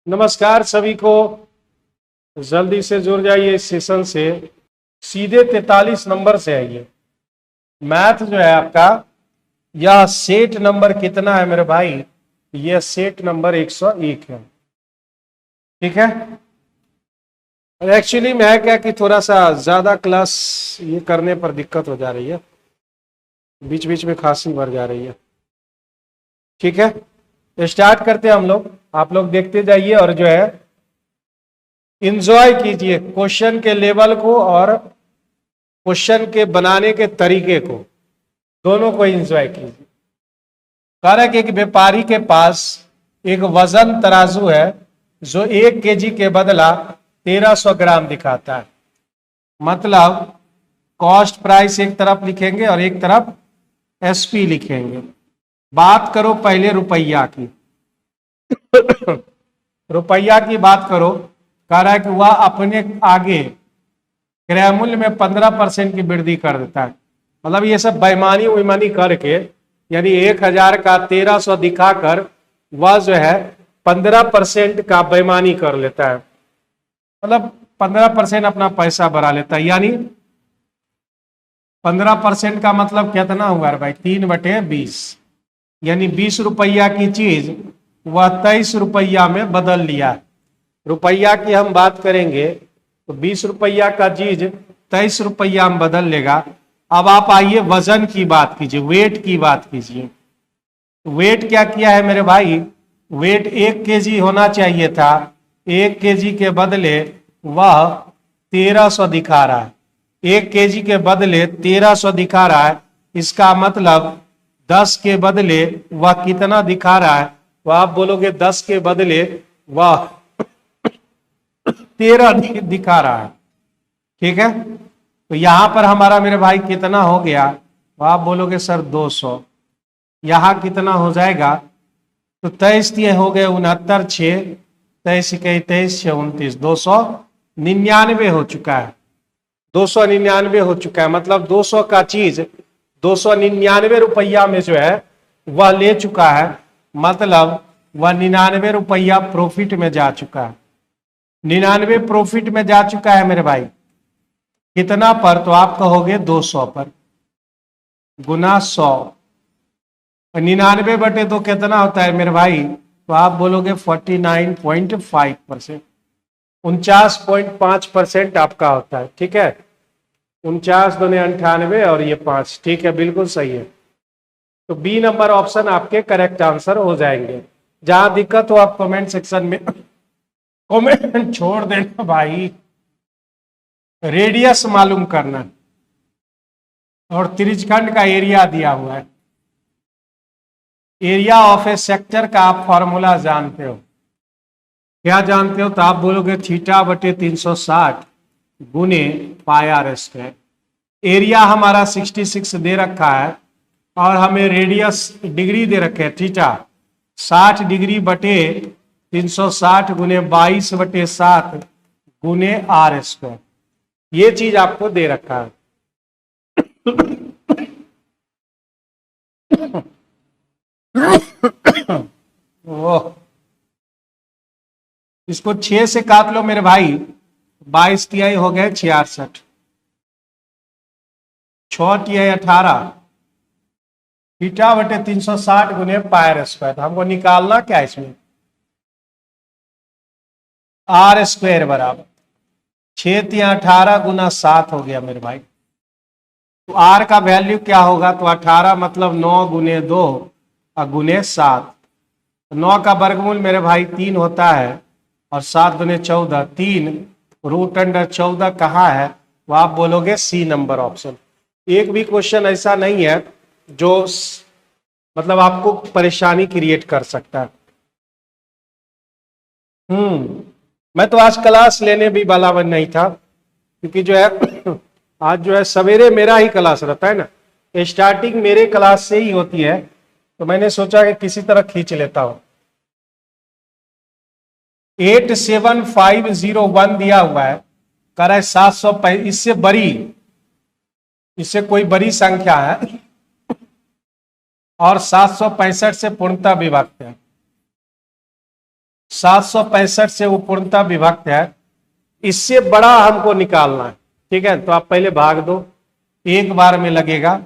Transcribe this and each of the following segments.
नमस्कार सभी को। जल्दी से जुड़ जाइए इस सेशन से। सीधे 43 नंबर से आइए। मैथ जो है आपका, यह सेट नंबर कितना है मेरे भाई? यह सेट नंबर 101 है। ठीक है। एक्चुअली में है क्या कि थोड़ा सा ज्यादा क्लास ये करने पर दिक्कत हो जा रही है, बीच बीच में खांसी भर जा रही है। ठीक है, स्टार्ट करते हैं हम लोग। आप लोग देखते जाइए और जो है इंजॉय कीजिए क्वेश्चन के लेवल को और क्वेश्चन के बनाने के तरीके को, दोनों को एंजॉय कीजिए। कह रहा है कि एक व्यापारी के पास एक वजन तराजू है जो 1 केजी के बदला 1300 ग्राम दिखाता है। मतलब कॉस्ट प्राइस एक तरफ लिखेंगे और एक तरफ एसपी लिखेंगे। बात करो पहले रुपया की। रुपया की बात करो। कह रहा है कि वह अपने आगे क्रय मूल्य में 15% की वृद्धि कर देता है। मतलब ये सब बेईमानी उईमानी करके, यानी 1000 का 1300 दिखाकर वह जो है 15% का बेईमानी कर लेता है। मतलब 15% अपना पैसा बढ़ा लेता है। यानी 15% का मतलब कितना हुआ भाई? 3/20। यानी 20 रुपया की चीज वह 23 रुपया में बदल लिया। रुपया की हम बात करेंगे तो 20 रुपया का चीज 23 रुपया में बदल लेगा। अब आप आइए वजन की बात कीजिए, वेट की बात कीजिए। वेट क्या किया है मेरे भाई? वेट 1 केजी होना चाहिए था, 1 केजी के बदले वह 1300 दिखा रहा है। 1 केजी के बदले 1300 दिखा रहा है। इसका मतलब 10 के बदले वह कितना दिखा रहा है? वह आप बोलोगे 10 के बदले वह 13 दिखा रहा है। ठीक है, तो यहां पर हमारा मेरे भाई कितना हो गया? तो आप बोलोगे सर 200। यहां कितना हो जाएगा? तो 23 हो गए 69, 6 23 इक्कीस 23 6 29, 299 हो चुका है। 299 हो चुका है। मतलब 200 का चीज 299 रुपया में जो है वह ले चुका है। मतलब वह 99 रुपया प्रॉफिट में जा चुका है। 99 प्रॉफिट में जा चुका है मेरे भाई। कितना पर? तो आप कहोगे 200 पर गुना 100। 99/2 कितना होता है मेरे भाई? तो आप बोलोगे 49.5%, 49.5% आपका होता है। ठीक है, 49 दूने 98 और ये 5। ठीक है, बिल्कुल सही है। तो बी नंबर ऑप्शन आपके करेक्ट आंसर हो जाएंगे। जहां दिक्कत हो आप कमेंट सेक्शन में कमेंट छोड़ देना भाई। रेडियस मालूम करना और त्रिज्यखंड का एरिया दिया हुआ है। एरिया ऑफ ए सेक्टर का आप फॉर्मूला जानते हो? क्या जानते हो? तो आप बोलोगे θ/360 गुने πr²। एरिया हमारा 66 दे रखा है और हमें रेडियस डिग्री दे रखे हैं थीटा। 60 डिग्री बटे 360 गुने 22/7 गुने r²। ये चीज आपको दे रखा है। ओह, इसको 6 से काट लो मेरे भाई। 22 तिहाई हो गए 66, 6 तिहाई 18, θ/360 गुने πr²। हमको निकालना क्या इसमें? r² बराबर 6 तिहाई 18 गुना 7 हो गया मेरे भाई। तो r का वैल्यू क्या होगा? तो 18 मतलब 9 गुने 2 और गुने 7। 9 का वर्गमूल मेरे भाई 3 होता है और 7 दुने 14, 3√14 कहाँ है? वो आप बोलोगे सी नंबर ऑप्शन। एक भी क्वेश्चन ऐसा नहीं है जो मतलब आपको परेशानी क्रिएट कर सकता है। मैं तो आज क्लास लेने भी वाला नहीं था, क्योंकि जो है आज जो है सवेरे मेरा ही क्लास रहता है ना, स्टार्टिंग मेरे क्लास से ही होती है। तो मैंने सोचा कि किसी तरह खींच लेता हूं। 87501 दिया हुआ है। कह रहा है 700, इससे कोई बड़ी संख्या है और 765 से पूर्णतः विभक्त है। 765 से वो पूर्णतः विभक्त है, इससे बड़ा हमको निकालना है। ठीक है, तो आप पहले भाग दो, एक बार में लगेगा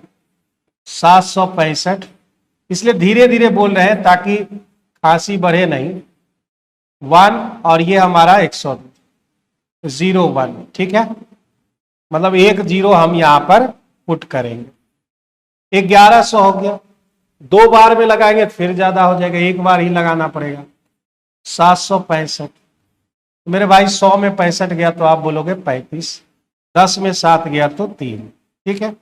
765, इसलिए धीरे धीरे बोल रहे हैं ताकि खांसी बढ़े नहीं। 1 और ये हमारा 101, ठीक है, मतलब 1 0 हम यहां पर पुट करेंगे। 1100 हो गया, 2 बार में लगाएंगे फिर ज्यादा हो जाएगा, एक बार ही लगाना पड़ेगा। 765, मेरे भाई 100 में 65 गया तो आप बोलोगे 35, 10 में 7 गया तो 3। ठीक है,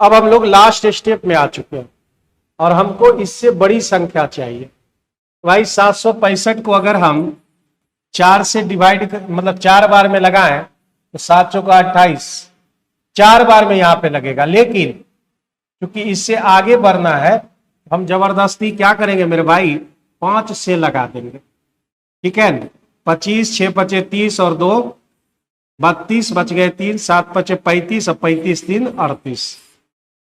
अब हम लोग लास्ट स्टेप में आ चुके हैं और हमको इससे बड़ी संख्या चाहिए। भाई 765 को अगर हम 4 से डिवाइड मतलब 4 बार में लगाएं तो 7 चौका 28, 4 बार में यहां पे लगेगा, लेकिन क्योंकि इससे आगे बढ़ना है हम जबरदस्ती क्या करेंगे मेरे भाई, 5 से लगा देंगे। ठीक है, 25, 6 पचे 30 और 2 32, बच गए 3, 7 पचे 35 और 35 3 38,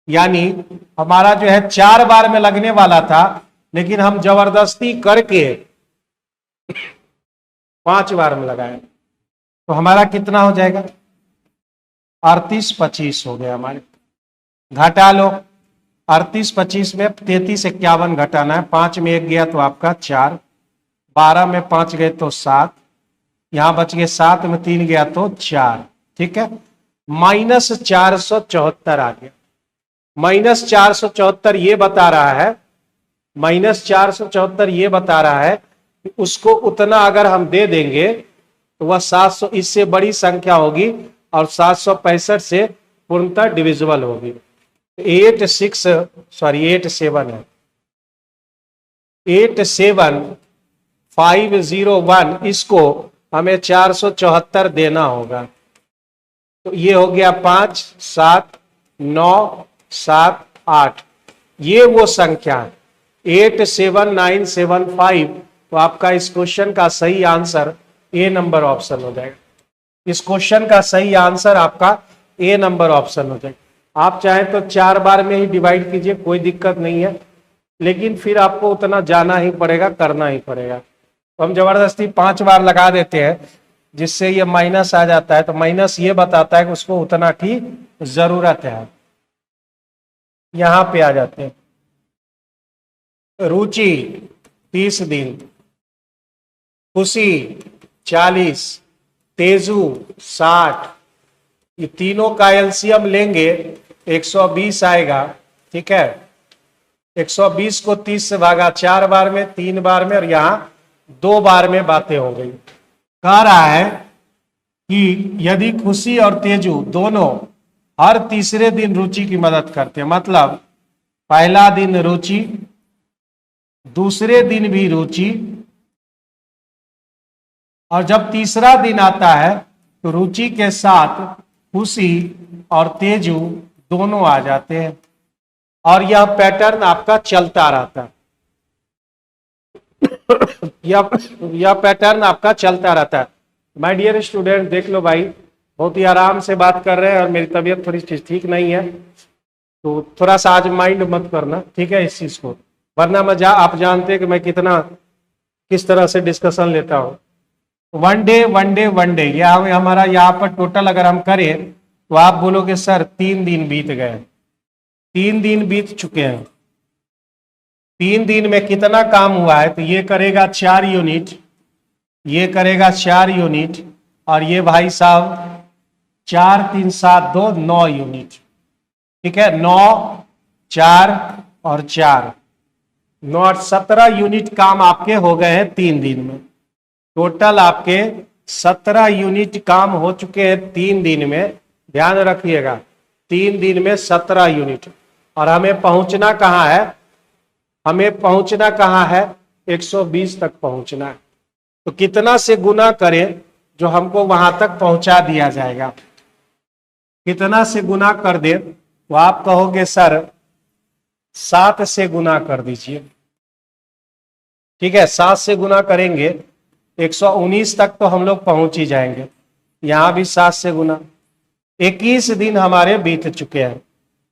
यानी हमारा जो है 4 बार में लगने वाला था, लेकिन हम जबरदस्ती करके 5 बार में लगाए, तो हमारा कितना हो जाएगा, 38 25 हो गया हमारे। घटा लो, 38 25 में 33 51 घटाना है, 5 में 1 गया तो आपका 4, 12 में 5 गए तो 7, यहां बच गए 7 में 3 गया तो 4। ठीक है, -474 आ गया। -474 ये बता रहा है, -474 ये बता रहा है कि उसको उतना अगर हम दे देंगे तो वह 700 इससे बड़ी संख्या होगी और 765 से पूर्णतः डिविजिबल होगी। 87 है, 87501, इसको हमें 474 देना होगा। तो ये हो गया 5 7 9 7 8, ये वो संख्या है 87975। तो आपका इस क्वेश्चन का सही आंसर ए नंबर ऑप्शन हो जाएगा। इस क्वेश्चन का सही आंसर आपका ए नंबर ऑप्शन हो जाएगा। आप चाहें तो 4 बार में ही डिवाइड कीजिए, कोई दिक्कत नहीं है, लेकिन फिर आपको उतना जाना ही पड़ेगा, करना ही पड़ेगा। तो हम जबरदस्ती 5 बार लगा देते हैं, जिससे ये माइनस आ जाता है, तो माइनस ये बताता है कि उसको उतना की जरूरत है। यहां पे आ जाते हैं, रुचि 30 दिन, खुशी 40, तेजू 60, ये तीनों का एलसीएम लेंगे 120 आएगा। ठीक है, 120 को 30 से भागा, 4 बार में, 3 बार में और यहां 2 बार में बातें हो गई। कह रहा है कि यदि खुशी और तेजू दोनों हर तीसरे दिन रुचि की मदद करते हैं, मतलब पहला दिन रुचि, दूसरे दिन भी रुचि, और जब तीसरा दिन आता है तो रुचि के साथ खुशी और तेजू दोनों आ जाते हैं, और यह पैटर्न आपका चलता रहता है। यह पैटर्न आपका चलता रहता है। माय डियर स्टूडेंट, देख लो भाई, बहुत ही आराम से बात कर रहे हैं और मेरी तबीयत थोड़ी ठीक नहीं है, तो थोड़ा सा आज माइंड मत करना, ठीक है, इस चीज को, वरना आप जानते हैं कि मैं किस तरह से डिस्कशन लेता हूँ। वन डे यह हमारा यहाँ पर टोटल अगर हम करें तो आप बोलोगे सर 3 दिन बीत गए। 3 दिन बीत चुके हैं, 3 दिन में कितना काम हुआ है, तो ये करेगा 4 यूनिट, ये करेगा 4 यूनिट, और ये भाई साहब 4 3 7 2 9 यूनिट। ठीक है, 9 4 और 4 9 17 यूनिट काम आपके हो गए हैं 3 दिन में। टोटल आपके 17 यूनिट काम हो चुके हैं 3 दिन में। ध्यान रखिएगा, 3 दिन में 17 यूनिट, और हमें पहुंचना कहाँ है, हमें पहुंचना कहाँ है, 120 तक पहुंचना है। तो कितना से गुना करें जो हमको वहां तक पहुंचा दिया जाएगा, कितना से गुना कर दे, तो आप कहोगे सर 7 से गुना कर दीजिए। ठीक है, 7 से गुना करेंगे 119 तक तो हम लोग पहुंच ही जाएंगे। यहां भी 7 से गुना, 21 दिन हमारे बीत चुके हैं।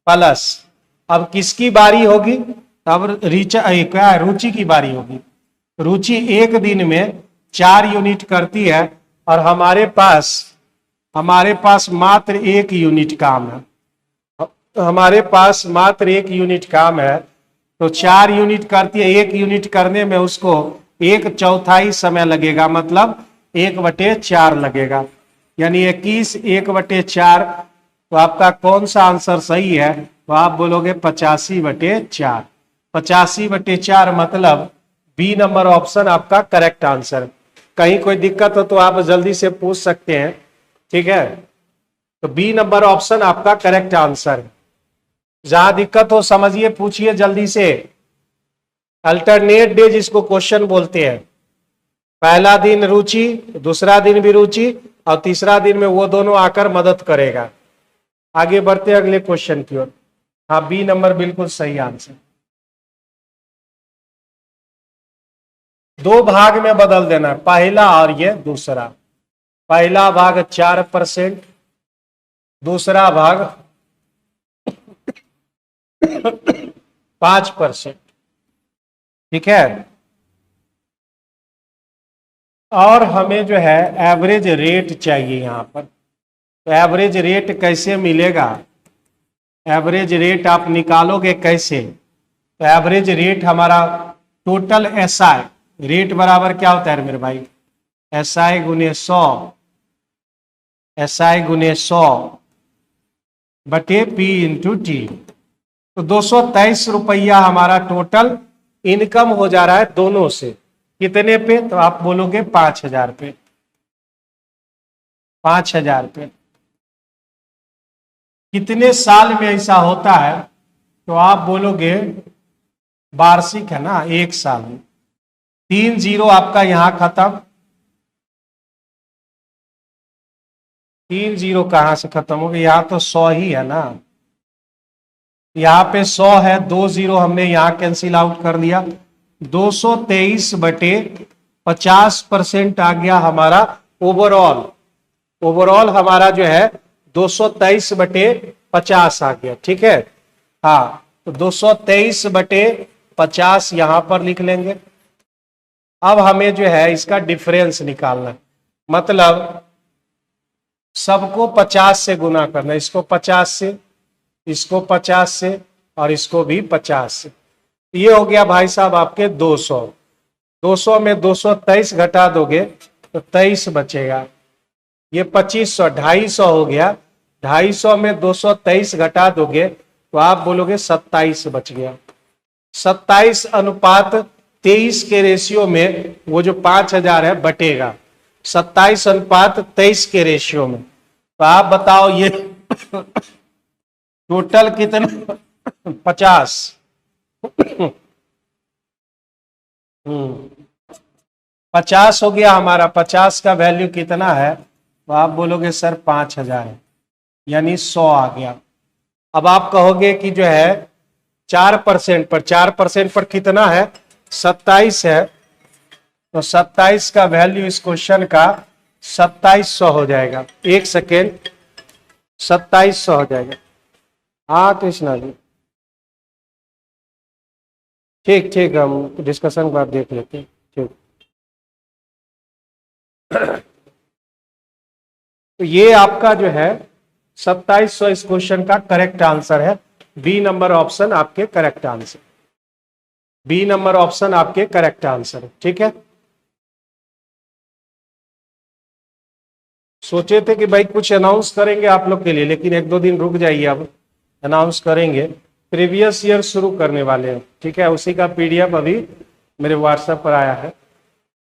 प्लस अब किसकी बारी होगी, अब रुचि की बारी होगी। रुचि एक दिन में 4 यूनिट करती है और हमारे पास मात्र 1 यूनिट काम है। हमारे पास मात्र 1 यूनिट काम है, तो 4 यूनिट करती है। 1 यूनिट करने में उसको 1/4 समय लगेगा, मतलब 1/4 लगेगा, यानी 21 1/4। तो आपका कौन सा आंसर सही है? तो आप बोलोगे 85/4। 85/4 मतलब बी नंबर ऑप्शन आपका करेक्ट आंसर। कहीं कोई दिक्कत हो तो आप जल्दी से पूछ सकते हैं, ठीक है। तो बी नंबर ऑप्शन आपका करेक्ट आंसर है। जहां दिक्कत हो समझिए, पूछिए जल्दी से। अल्टरनेट डे जिसको क्वेश्चन बोलते हैं, पहला दिन रुचि, दूसरा दिन भी रुचि, और तीसरा दिन में वो दोनों आकर मदद करेगा। आगे बढ़ते हैं अगले क्वेश्चन की ओर। हाँ, बी नंबर बिल्कुल सही आंसर। 2 भाग में बदल देना है, पहला और ये दूसरा। पहला भाग 4%, दूसरा भाग 5%, ठीक है। और हमें जो है एवरेज रेट चाहिए यहां पर। तो एवरेज रेट कैसे मिलेगा? एवरेज रेट आप निकालोगे कैसे? तो एवरेज रेट हमारा टोटल एसआई रेट बराबर क्या होता है मेरे भाई? एसआई गुने 100, एसआई गुने 100 बटे पी इंटू टी। तो 223 रुपया हमारा टोटल इनकम हो जा रहा है दोनों से। कितने पे? तो आप बोलोगे 5000 पे। 5000 पे कितने साल में ऐसा होता है? तो आप बोलोगे वार्षिक है ना, 1 साल में। 3 जीरो आपका यहां खत्म। 3 जीरो कहां से खत्म हो गया? यहां तो 100 ही है ना, यहां पे 100 है, 2 जीरो हमने यहां कैंसिल आउट कर दिया। 223 बटे 50% आ गया हमारा ओवरऑल। ओवरऑल हमारा जो है 223 बटे 50 आ गया, ठीक है। हाँ, तो 223 बटे 50 यहां पर लिख लेंगे। अब हमें जो है इसका डिफरेंस निकालना है, मतलब सबको 50 से गुना करना। इसको 50 से, इसको 50 से, और इसको भी 50 से। ये हो गया भाई साहब आपके 200। 200 में 223 घटा दोगे तो 23 बचेगा। ये 2500, 250 हो गया। 250 में 223 घटा दोगे तो आप बोलोगे 27 बच गया। 27:23 के रेशियो में वो जो 5000 है बटेगा 27:23 के रेशियो में। तो आप बताओ ये टोटल कितना? 50। 50 हो गया हमारा। 50 का वैल्यू कितना है? तो आप बोलोगे सर 5000 है, यानी 100 आ गया। अब आप कहोगे कि जो है 4% पर, 4% पर कितना है? 27 है। तो 27 का वैल्यू इस क्वेश्चन का 2700 हो जाएगा। 1 सेकेंड, 2700 हो जाएगा। हाँ कृष्णा जी, ठीक ठीक, हम डिस्कशन के बाद देख लेते हैं, ठीक। तो ये आपका जो है 2700 इस क्वेश्चन का करेक्ट आंसर है। बी नंबर ऑप्शन आपके correct answer. B number option आपके करेक्ट आंसर है, ठीक है। सोचे थे कि भाई कुछ अनाउंस करेंगे आप लोग के लिए, लेकिन 1-2 दिन रुक जाइए, अब अनाउंस करेंगे। प्रीवियस ईयर शुरू करने वाले हैं, ठीक है। उसी का पीडीएफ अभी मेरे व्हाट्सएप पर आया है।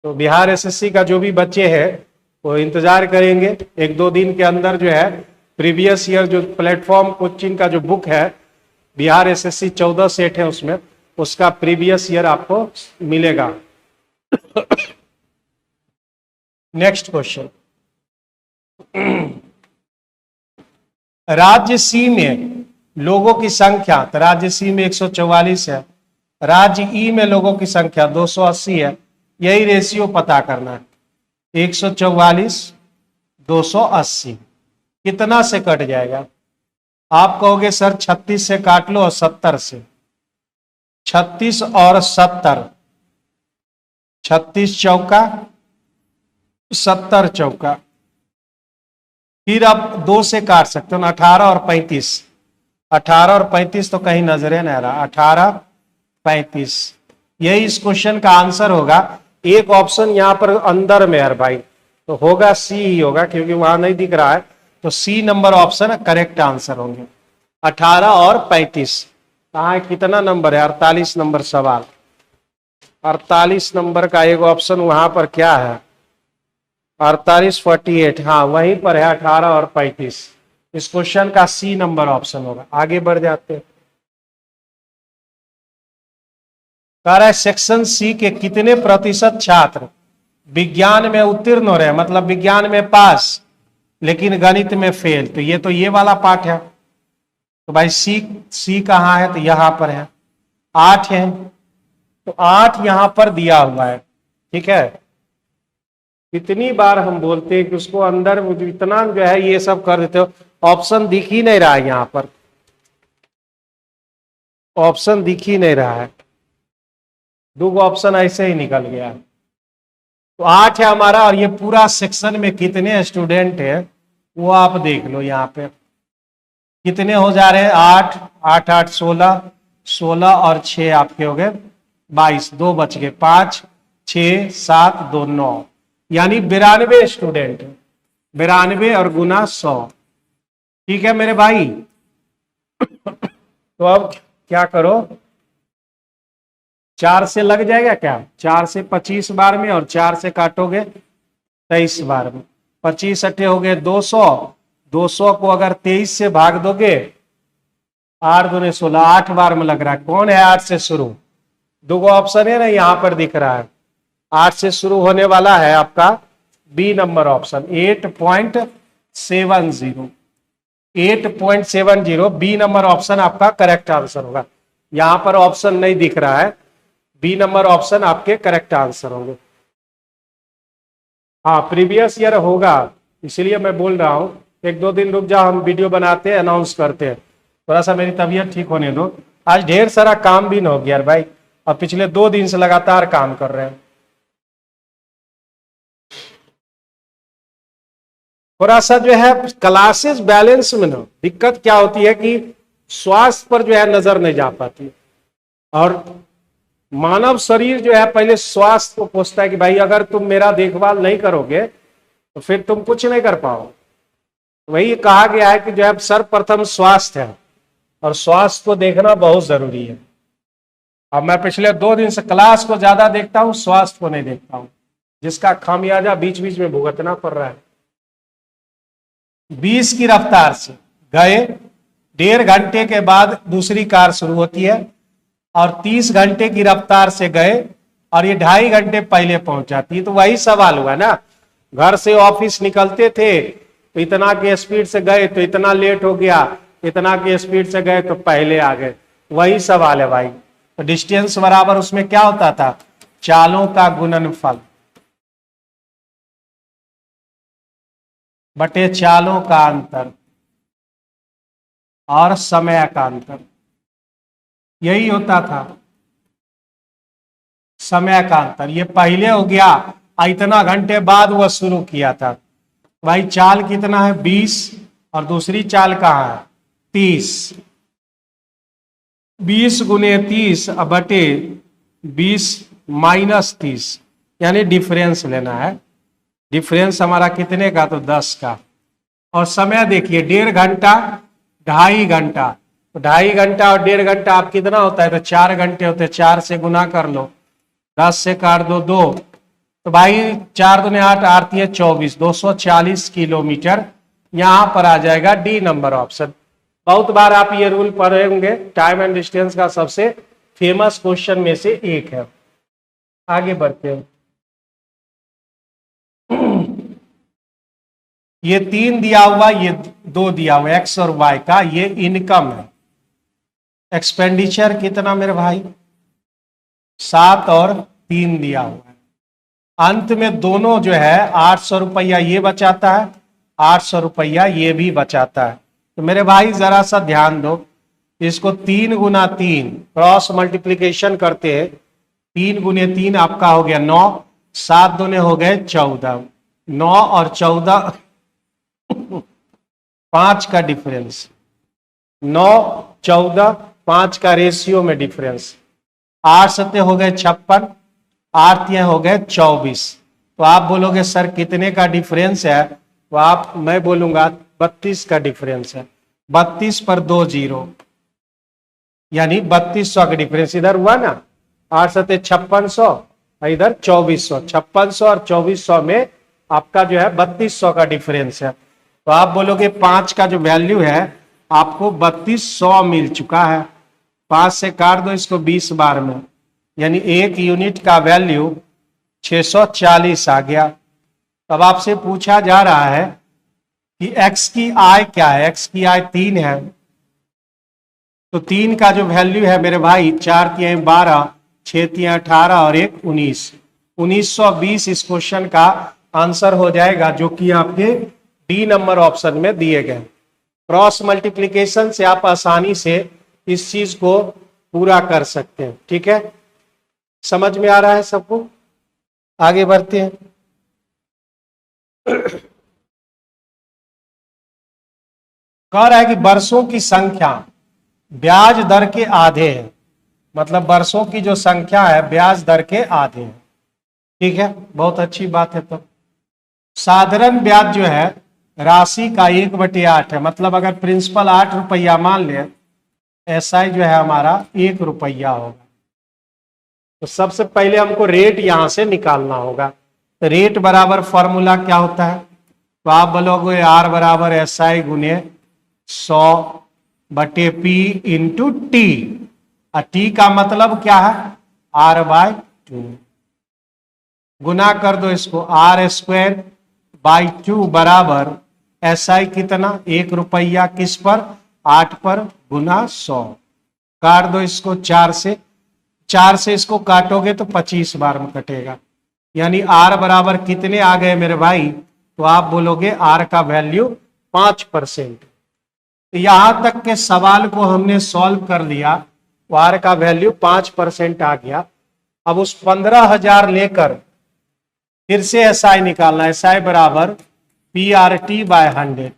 तो बिहार एसएससी का जो भी बच्चे हैं वो इंतजार करेंगे, 1-2 दिन के अंदर जो है प्रीवियस ईयर जो प्लेटफॉर्म कोचिंग का जो बुक है, बिहार एसएससी 14 सेट है उसमें, उसका प्रीवियस ईयर आपको मिलेगा। Next question. राज्य सी में लोगों की संख्या, तो राज्य सी में 144 है, राज्य ई में लोगों की संख्या 280 है। यही रेशियो पता करना है। 144 280 कितना से कट जाएगा? आप कहोगे सर 36 से काट लो और 70 से। 36 और 70 36 चौका 70 चौका। फिर आप 2 से काट सकते हो ना, 18 और 35। 18 और 35 तो कहीं नजरे नहीं आ रहा, 18 35, यही इस क्वेश्चन का आंसर होगा। एक ऑप्शन यहाँ पर अंदर में है भाई, तो होगा सी ही होगा, क्योंकि वहां नहीं दिख रहा है, तो C number option correct answer होंगे। 18 और 35 कहाँ है, कितना नंबर है, 48 नंबर सवाल। 48 नंबर का एक ऑप्शन वहां पर क्या है, 48 48, हाँ वहीं पर है 18 और 35। इस क्वेश्चन का सी नंबर ऑप्शन होगा। आगे बढ़ जाते हैं। कह रहा है सेक्शन सी के कितने प्रतिशत छात्र विज्ञान में उत्तीर्ण हो रहे हैं, मतलब विज्ञान में पास लेकिन गणित में फेल। तो ये वाला पार्ट है। तो भाई सी कहाँ है, तो यहां पर है, 8 है। तो 8 यहां पर दिया हुआ है, ठीक है। कितनी बार हम बोलते हैं कि उसको अंदर इतना जो है ये सब कर देते हो, ऑप्शन दिख ही नहीं रहा है, यहां पर ऑप्शन दिख ही नहीं रहा है, 2 ऑप्शन ऐसे ही निकल गया। तो 8 है हमारा, और ये पूरा सेक्शन में कितने स्टूडेंट है वो आप देख लो। यहाँ पे कितने हो जा रहे हैं, 8 8 8 16, 16 और 6 आपके हो गए 22, 2 बच गए, 5 6 7 2 9, यानी 92 स्टूडेंट है। 92 और गुना 100, ठीक है मेरे भाई। तो अब क्या करो, 4 से लग जाएगा क्या, 4 से 25 बार में, और 4 से काटोगे 23 बार में, 25 अट्ठे हो गए 200। 200 को अगर 23 से भाग दोगे, 8 दूने 16, 8 बार में लग रहा है। कौन है 8 से शुरू, 2 ऑप्शन है ना यहां पर दिख रहा है। 8 से शुरू होने वाला है आपका B number option, 8.70। 8.70 B number option आपका करेक्ट आंसर होगा। यहां पर ऑप्शन नहीं दिख रहा है, बी नंबर ऑप्शन आपके करेक्ट आंसर होंगे। हाँ प्रीवियस ईयर होगा, इसलिए मैं बोल रहा हूं 1-2 दिन रुक जाओ, हम वीडियो बनाते हैं, अनाउंस करते हैं। थोड़ा सा मेरी तबीयत ठीक होने दो, आज ढेर सारा काम भी न हो गया भाई, और पिछले 2 दिन से लगातार काम कर रहे हैं। थोड़ा सा जो है क्लासेस बैलेंस में ना दिक्कत क्या होती है कि स्वास्थ्य पर जो है नजर नहीं जा पाती, और मानव शरीर जो है पहले स्वास्थ्य को पूछता है कि भाई अगर तुम मेरा देखभाल नहीं करोगे तो फिर तुम कुछ नहीं कर पाओगे। वही कहा गया है कि जो है सर्वप्रथम स्वास्थ्य है, और स्वास्थ्य को देखना बहुत जरूरी है। अब मैं पिछले 2 दिन से क्लास को ज्यादा देखता हूं, स्वास्थ्य को नहीं देखता हूं, जिसका खामियाजा बीच बीच में भुगतना पड़ रहा है। 20 की रफ्तार से गए, 1.5 घंटे के बाद दूसरी कार शुरू होती है, और 30 घंटे की रफ्तार से गए और ये 2.5 घंटे पहले पहुंच जाती है। तो वही सवाल हुआ ना, घर से ऑफिस निकलते थे तो इतना के स्पीड से गए तो इतना लेट हो गया, इतना के स्पीड से गए तो पहले आ गए। वही सवाल है भाई। तो डिस्टेंस बराबर उसमें क्या होता था, चालों का गुणनफल बटे चालों का अंतर और समय का अंतर, यही होता था समय का अंतर। ये पहले हो गया, इतना घंटे बाद वह शुरू किया था। भाई चाल कितना है 20, और दूसरी चाल कहाँ है 30। 20 गुने 30 बटे 20 माइनस 30, यानी डिफरेंस लेना है। डिफरेंस हमारा कितने का, तो 10 का। और समय देखिए 1.5 घंटा 2.5 घंटा, तो 2.5 घंटा और 1.5 घंटा आप कितना होता है, तो 4 घंटे होते हैं। 4 से गुना कर लो, 10 से काट दो 2, तो भाई 4 दूने 8, आती है 24, 240 किलोमीटर। यहां पर आ जाएगा डी नंबर ऑप्शन। बहुत बार आप ये रूल पढ़े होंगे, टाइम एंड डिस्टेंस का सबसे फेमस क्वेश्चन में से एक है। आगे बढ़ते हैं। ये 3 दिया हुआ, ये 2 दिया हुआ, एक्स और वाई का, ये इनकम है। एक्सपेंडिचर कितना मेरे भाई 7 और 3 दिया हुआ है। अंत में दोनों जो है 800 रुपया ये बचाता है, 800 रुपया ये भी बचाता है। तो मेरे भाई जरा सा ध्यान दो, इसको 3 गुना 3 क्रॉस मल्टीप्लीकेशन करते हैं 3 गुने 3 आपका हो गया 9, 7 दूने हो गए 14, 9 और 14 5 का डिफरेंस, 9 14 5 का रेशियो में डिफरेंस, 8 सत्ते हो गए 56, 8 तिया हो गए 24। तो आप बोलोगे सर कितने का डिफरेंस है, तो आप मैं बोलूंगा 32 का डिफरेंस है। 32 पर 2 जीरो, यानी 3200 का डिफरेंस इधर हुआ ना, 8 सत्ते 5600, इधर 2400, 5600 और 2400 में आपका जो है 3200 का डिफरेंस है। तो आप बोलोगे 5 का जो वैल्यू है आपको 3200 मिल चुका है। 5 से काट दो इसको 20 बार में, यानी 1 यूनिट का वैल्यू 640 आ गया। तब आपसे पूछा जा रहा है कि x की आय क्या है, x की आय 3 है, तो 3 का जो वैल्यू है मेरे भाई 4 तिया 12, 6 तिया 18 और 1 19, 1920 इस क्वेश्चन का आंसर हो जाएगा, जो कि आपके डी नंबर ऑप्शन में दिए गए। क्रॉस मल्टीप्लीकेशन से आप आसानी से इस चीज को पूरा कर सकते हैं। ठीक है, समझ में आ रहा है सबको? आगे बढ़ते हैं। कह रहा है कि वर्षों की संख्या ब्याज दर के आधे है, मतलब वर्षों की जो संख्या है ब्याज दर के आधे है। ठीक है, बहुत अच्छी बात है। तो साधारण ब्याज जो है राशि का 1/8 है, मतलब अगर प्रिंसिपल 8 रुपया मान ले, एसआई जो है हमारा 1 रुपया होगा। तो सबसे पहले हमको रेट यहां से निकालना होगा। रेट बराबर फॉर्मूला क्या होता है, तो आप बोलोगे आर बराबर एसआई गुने 100 बटे पी इंटू टी। टी का मतलब क्या है, R/2। गुना कर दो इसको, R²/2 बराबर एसआई कितना, 1 रुपया, किस पर, 8 पर, गुना 100। काट दो इसको 4 से, 4 से इसको काटोगे तो 25 बार में कटेगा, यानी आर बराबर कितने आ गए मेरे भाई, तो आप बोलोगे आर का वैल्यू 5%। तो यहां तक के सवाल को हमने सॉल्व कर लिया, तो आर का वैल्यू 5% आ गया। अब उस 15,000 लेकर फिर से एसआई निकालना, एसआई बराबर PRT/100,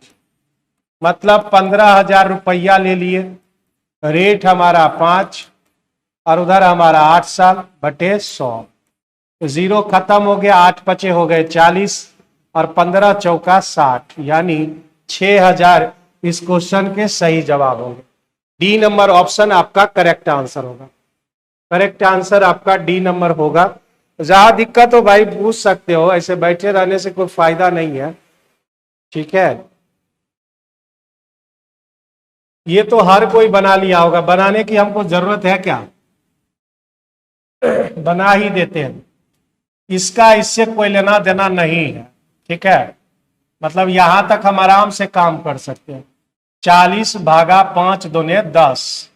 मतलब 15,000 रुपया ले लिए, रेट हमारा 5 और उधर हमारा 8 साल बटे 100। तो जीरो खत्म हो गया, 8 पचे हो गए 40 और 15 चौका 60, यानी 6,000 इस क्वेश्चन के सही जवाब होंगे। डी नंबर ऑप्शन आपका करेक्ट आंसर होगा। करेक्ट आंसर आपका डी नंबर होगा। जहां दिक्कत हो भाई पूछ सकते हो, ऐसे बैठे रहने से कोई फायदा नहीं है। ठीक है, ये तो हर कोई बना लिया होगा, बनाने की हमको जरूरत है क्या, बना ही देते हैं, इसका इससे कोई लेना देना नहीं है। ठीक है, मतलब यहां तक हम आराम से काम कर सकते हैं। 40 भागा 5 दूने 10,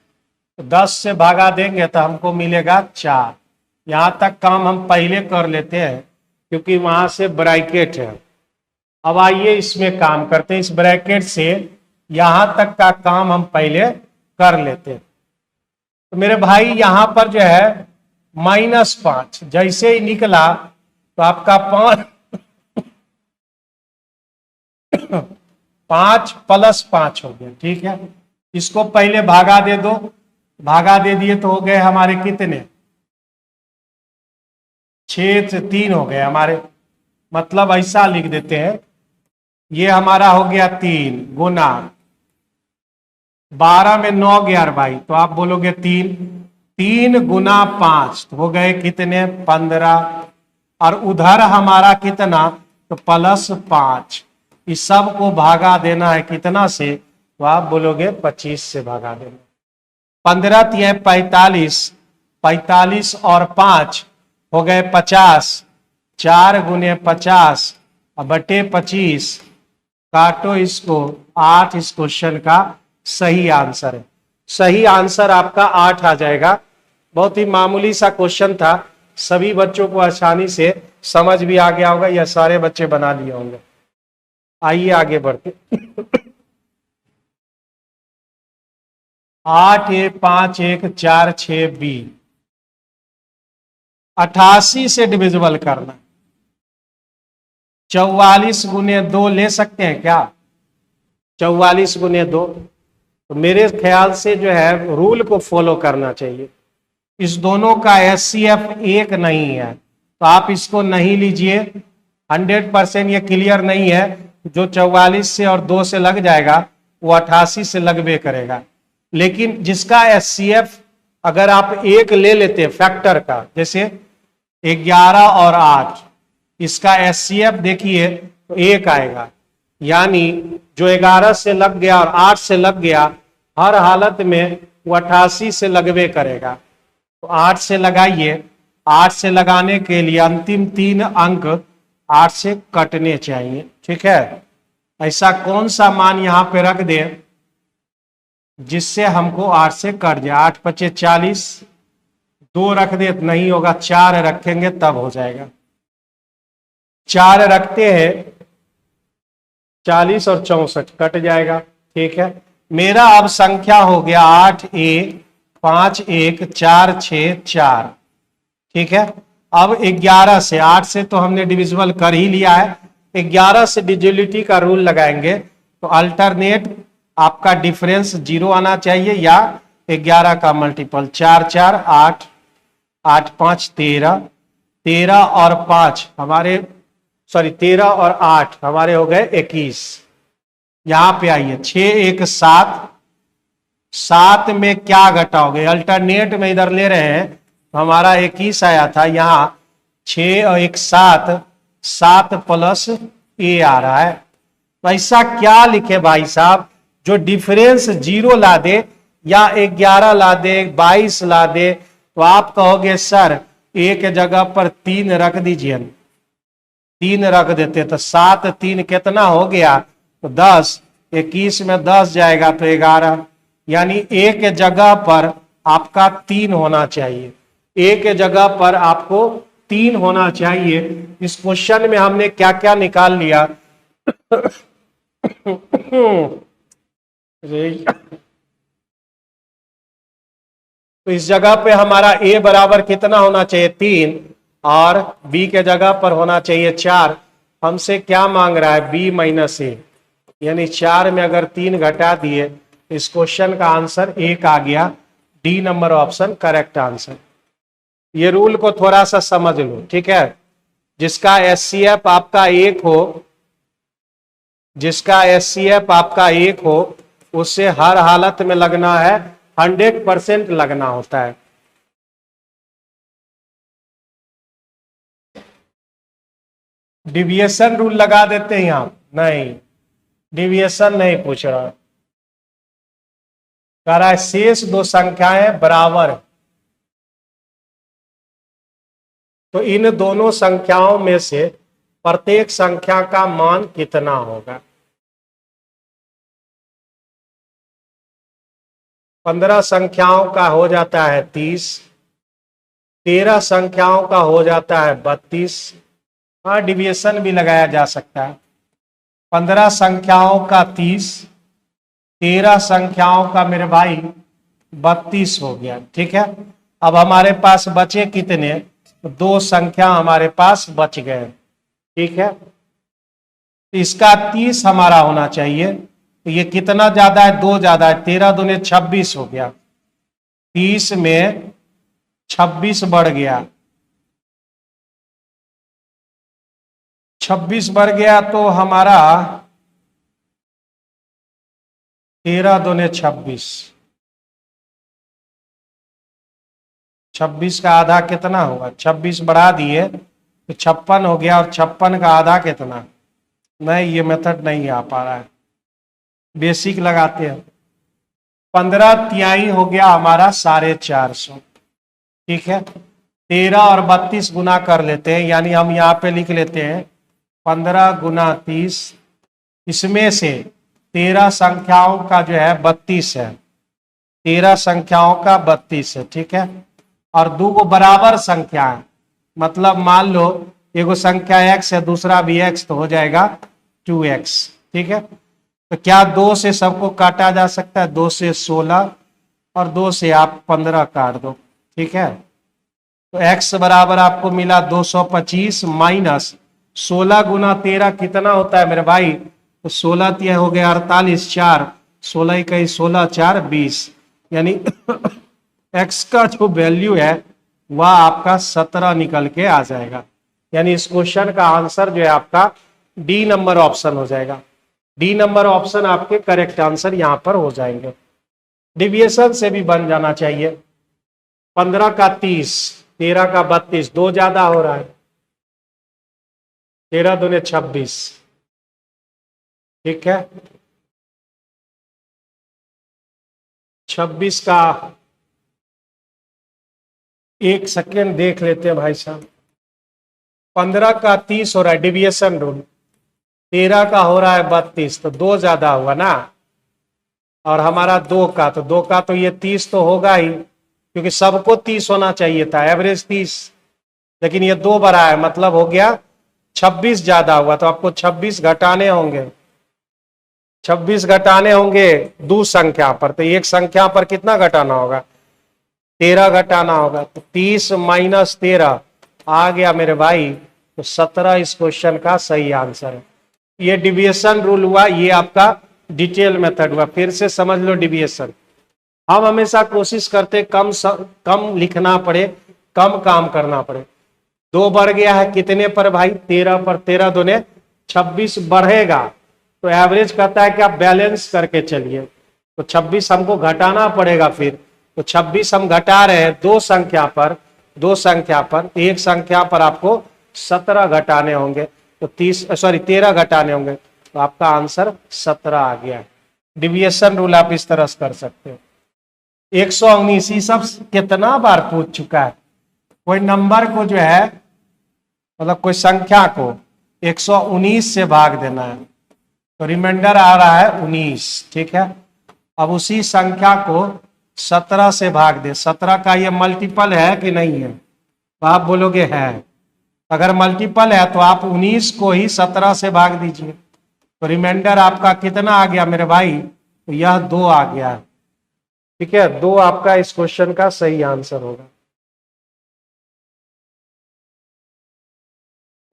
10 से भागा देंगे तो हमको मिलेगा 4। यहां तक काम हम पहले कर लेते हैं क्योंकि वहां से ब्रैकेट है। अब आइए इसमें काम करते हैं, इस ब्रैकेट से यहां तक का काम हम पहले कर लेते हैं। तो मेरे भाई यहां पर जो है -5 जैसे ही निकला तो आपका 5 + 5 हो गया। ठीक है, इसको पहले भागा दे दो, भागा दे दिए तो हो गए हमारे कितने, 6 से 3 हो गए हमारे, मतलब ऐसा लिख देते हैं, ये हमारा हो गया 3 गुना 12 में 9 गया भाई, तो आप बोलोगे 3 गुना 5 तो हो गए कितने, 15, और उधर हमारा कितना, तो +5। इस सब को भागा देना है कितना से, तो आप बोलोगे 25 से भागा देना। 15 तिया 45, 45 और 5 हो गए 50, 4 गुने 50 बटे 25, काटो इसको 8 इस क्वेश्चन का सही आंसर है। सही आंसर आपका 8 आ जाएगा। बहुत ही मामूली सा क्वेश्चन था, सभी बच्चों को आसानी से समझ भी आ गया होगा, या सारे बच्चे बना लिए होंगे। आइए आगे बढ़ते। 8 A 5 1 4 6 B, 88 से डिविजिबल करना। 44 गुने 2 ले सकते हैं क्या? 44 गुने 2, तो मेरे ख्याल से जो है रूल को फॉलो करना चाहिए। इस दोनों का HCF एक नहीं है, तो आप इसको नहीं लीजिए। 100% ये क्लियर नहीं है। जो 44 से और 2 से लग जाएगा वो 88 से लगबे करेगा। लेकिन जिसका HCF अगर आप एक ले लेते फैक्टर का, जैसे 11 और 8, इसका HCF देखिए तो एक आएगा, यानी जो 11 से लग गया और 8 से लग गया, हर हालत में वो 88 से लगबे करेगा। तो 8 से लगाइए। 8 से लगाने के लिए अंतिम 3 अंक 8 से कटने चाहिए। ठीक है, ऐसा कौन सा मान यहां पे रख दे जिससे हमको 8 से कट जाए। 8 पचे 40, 2 रख दे तो नहीं होगा, 4 रखेंगे तब हो जाएगा। 4 रखते हैं, 40 और 64 कट जाएगा। ठीक है, मेरा अब संख्या हो गया 8 1 5 1 4 6 4। ठीक है, अब 11 से, 8 से तो हमने डिविजिबल कर ही लिया है, 11 से डिविजिबिलिटी का रूल लगाएंगे। तो अल्टरनेट आपका डिफरेंस 0 आना चाहिए या 11 का मल्टीपल। 4 4 8, 8 5 13, 13 और 5 हमारे, सॉरी 13 और 8 हमारे हो गए 21। यहां पे आइए, 6 1 7, 7 में क्या घटाओगे? अल्टरनेट में इधर ले रहे हैं तो हमारा 21 आया था, यहाँ 6 और 1 7, 7 प्लस ए आ रहा है। तो ऐसा क्या लिखे भाई साहब जो डिफरेंस 0 ला दे या 11 ला दे, 22 ला दे? तो आप कहोगे सर एक जगह पर 3 रख दीजिए। 3 रख देते तो 7 3 कितना हो गया? तो 10। 21 में 10 जाएगा तो 11, यानी एक जगह पर आपका 3 होना चाहिए। एक जगह पर आपको 3 होना चाहिए। इस क्वेश्चन में हमने क्या क्या निकाल लिया? तो इस जगह पे हमारा a बराबर कितना होना चाहिए? 3, और b के जगह पर होना चाहिए 4। हमसे क्या मांग रहा है? b माइनस ए, यानी 4 में अगर 3 घटा दिए, इस क्वेश्चन का आंसर 1 आ गया। D number option correct answer. ये रूल को थोड़ा सा समझ लो। ठीक है, जिसका HCF आपका 1 हो, जिसका HCF आपका 1 हो, उससे हर हालत में लगना है, 100% लगना होता है। डिविएशन रूल लगा देते हैं यहां? नहीं, डिविएशन नहीं पूछ रहा। कह रहा है शेष 2 संख्याएं बराबर, तो इन दोनों संख्याओं में से प्रत्येक संख्या का मान कितना होगा? 15 संख्याओं का हो जाता है 30, 13 संख्याओं का हो जाता है 32। हाँ, डिविएशन भी लगाया जा सकता है। 15 संख्याओं का 30, 13 संख्याओं का मेरे भाई 32 हो गया। ठीक है, अब हमारे पास बचे कितने? 2 संख्या हमारे पास बच गए। ठीक है, इसका 30 हमारा होना चाहिए। तो ये कितना ज्यादा है? 2 ज्यादा है। 13 दूने 26 हो गया, 30 में 26 बढ़ गया, 26 बढ़ गया तो हमारा 13 दूने 26, 26 का आधा कितना होगा? 26 बढ़ा दिए तो 56 हो गया, और 56 का आधा कितना? नहीं, ये मेथड नहीं आ पा रहा है, बेसिक लगाते हैं। 15 तिहाई हो गया हमारा 450। ठीक है, 13 और 32 गुना कर लेते हैं, यानी हम यहाँ पे लिख लेते हैं 15 गुना 30। इसमें से 13 संख्याओं का जो है 32 है, 13 संख्याओं का 32 है। ठीक है, और 2 बराबर संख्या है, मतलब मान लो एगो संख्या x है, दूसरा भी x, तो हो जाएगा 2x। ठीक है, तो क्या 2 से सबको काटा जा सकता है? 2 से 16 और 2 से आप 15 काट दो। ठीक है, तो x बराबर आपको मिला 225 माइनस 16 गुना 13 कितना होता है मेरे भाई? तो 16 तिया हो गया 48, 4 16 इक्कीस 16 4 20, यानी x का जो वैल्यू है वह आपका 17 निकल के आ जाएगा। यानी इस क्वेश्चन का आंसर जो है आपका डी नंबर ऑप्शन हो जाएगा। डी नंबर ऑप्शन आपके करेक्ट आंसर यहां पर हो जाएंगे। डिविएशन से भी बन जाना चाहिए। 15 का 30, 13 का 32, 2 ज्यादा हो रहा है। 13 दूने 26, ठीक है। 26 का एक सेकेंड देख लेते हैं भाई साहब। 15 का 30 हो रहा है, डिविएशन रूल। 13 का हो रहा है 32, तो 2 ज्यादा हुआ ना। और हमारा 2 का, तो 2 का तो ये 30 तो होगा ही, क्योंकि सबको 30 होना चाहिए था, एवरेज 30, लेकिन ये 2 बढ़ा है, मतलब हो गया 26 ज्यादा हुआ। तो आपको 26 घटाने होंगे, 26 घटाने होंगे 2 संख्या पर। तो एक संख्या पर कितना घटाना होगा? 13 घटाना होगा। तो 30 माइनस 13 आ गया मेरे भाई, तो 17 इस क्वेश्चन का सही आंसर है। ये डिविएशन रूल हुआ, ये आपका डिटेल मेथड हुआ। फिर से समझ लो डिविएशन। हम हमेशा कोशिश करते कम लिखना पड़े, कम काम करना पड़े। 2 बढ़ गया है कितने पर भाई? 13 पर। 13 दूने 26 बढ़ेगा, तो एवरेज कहता है कि आप बैलेंस करके चलिए। तो 26 हमको घटाना पड़ेगा। फिर तो 26 हम घटा रहे हैं 2 संख्या पर, 2 संख्या पर। एक संख्या पर आपको 17 घटाने होंगे, तो 13 घटाने होंगे, तो आपका आंसर 17 आ गया। डिविएशन रूल आप इस तरह से कर सकते हो। 119 ये सब कितना बार पूछ चुका है। कोई नंबर को जो है, मतलब कोई संख्या को 119 से भाग देना है, तो रिमाइंडर आ रहा है 19, ठीक है। अब उसी संख्या को 17 से भाग दे। 17 का ये मल्टीपल है कि नहीं है? तो आप बोलोगे है। अगर मल्टीपल है तो आप 19 को ही 17 से भाग दीजिए, तो रिमाइंडर आपका कितना आ गया मेरे भाई? तो यह 2 आ गया, ठीक है। 2 आपका इस क्वेश्चन का सही आंसर होगा।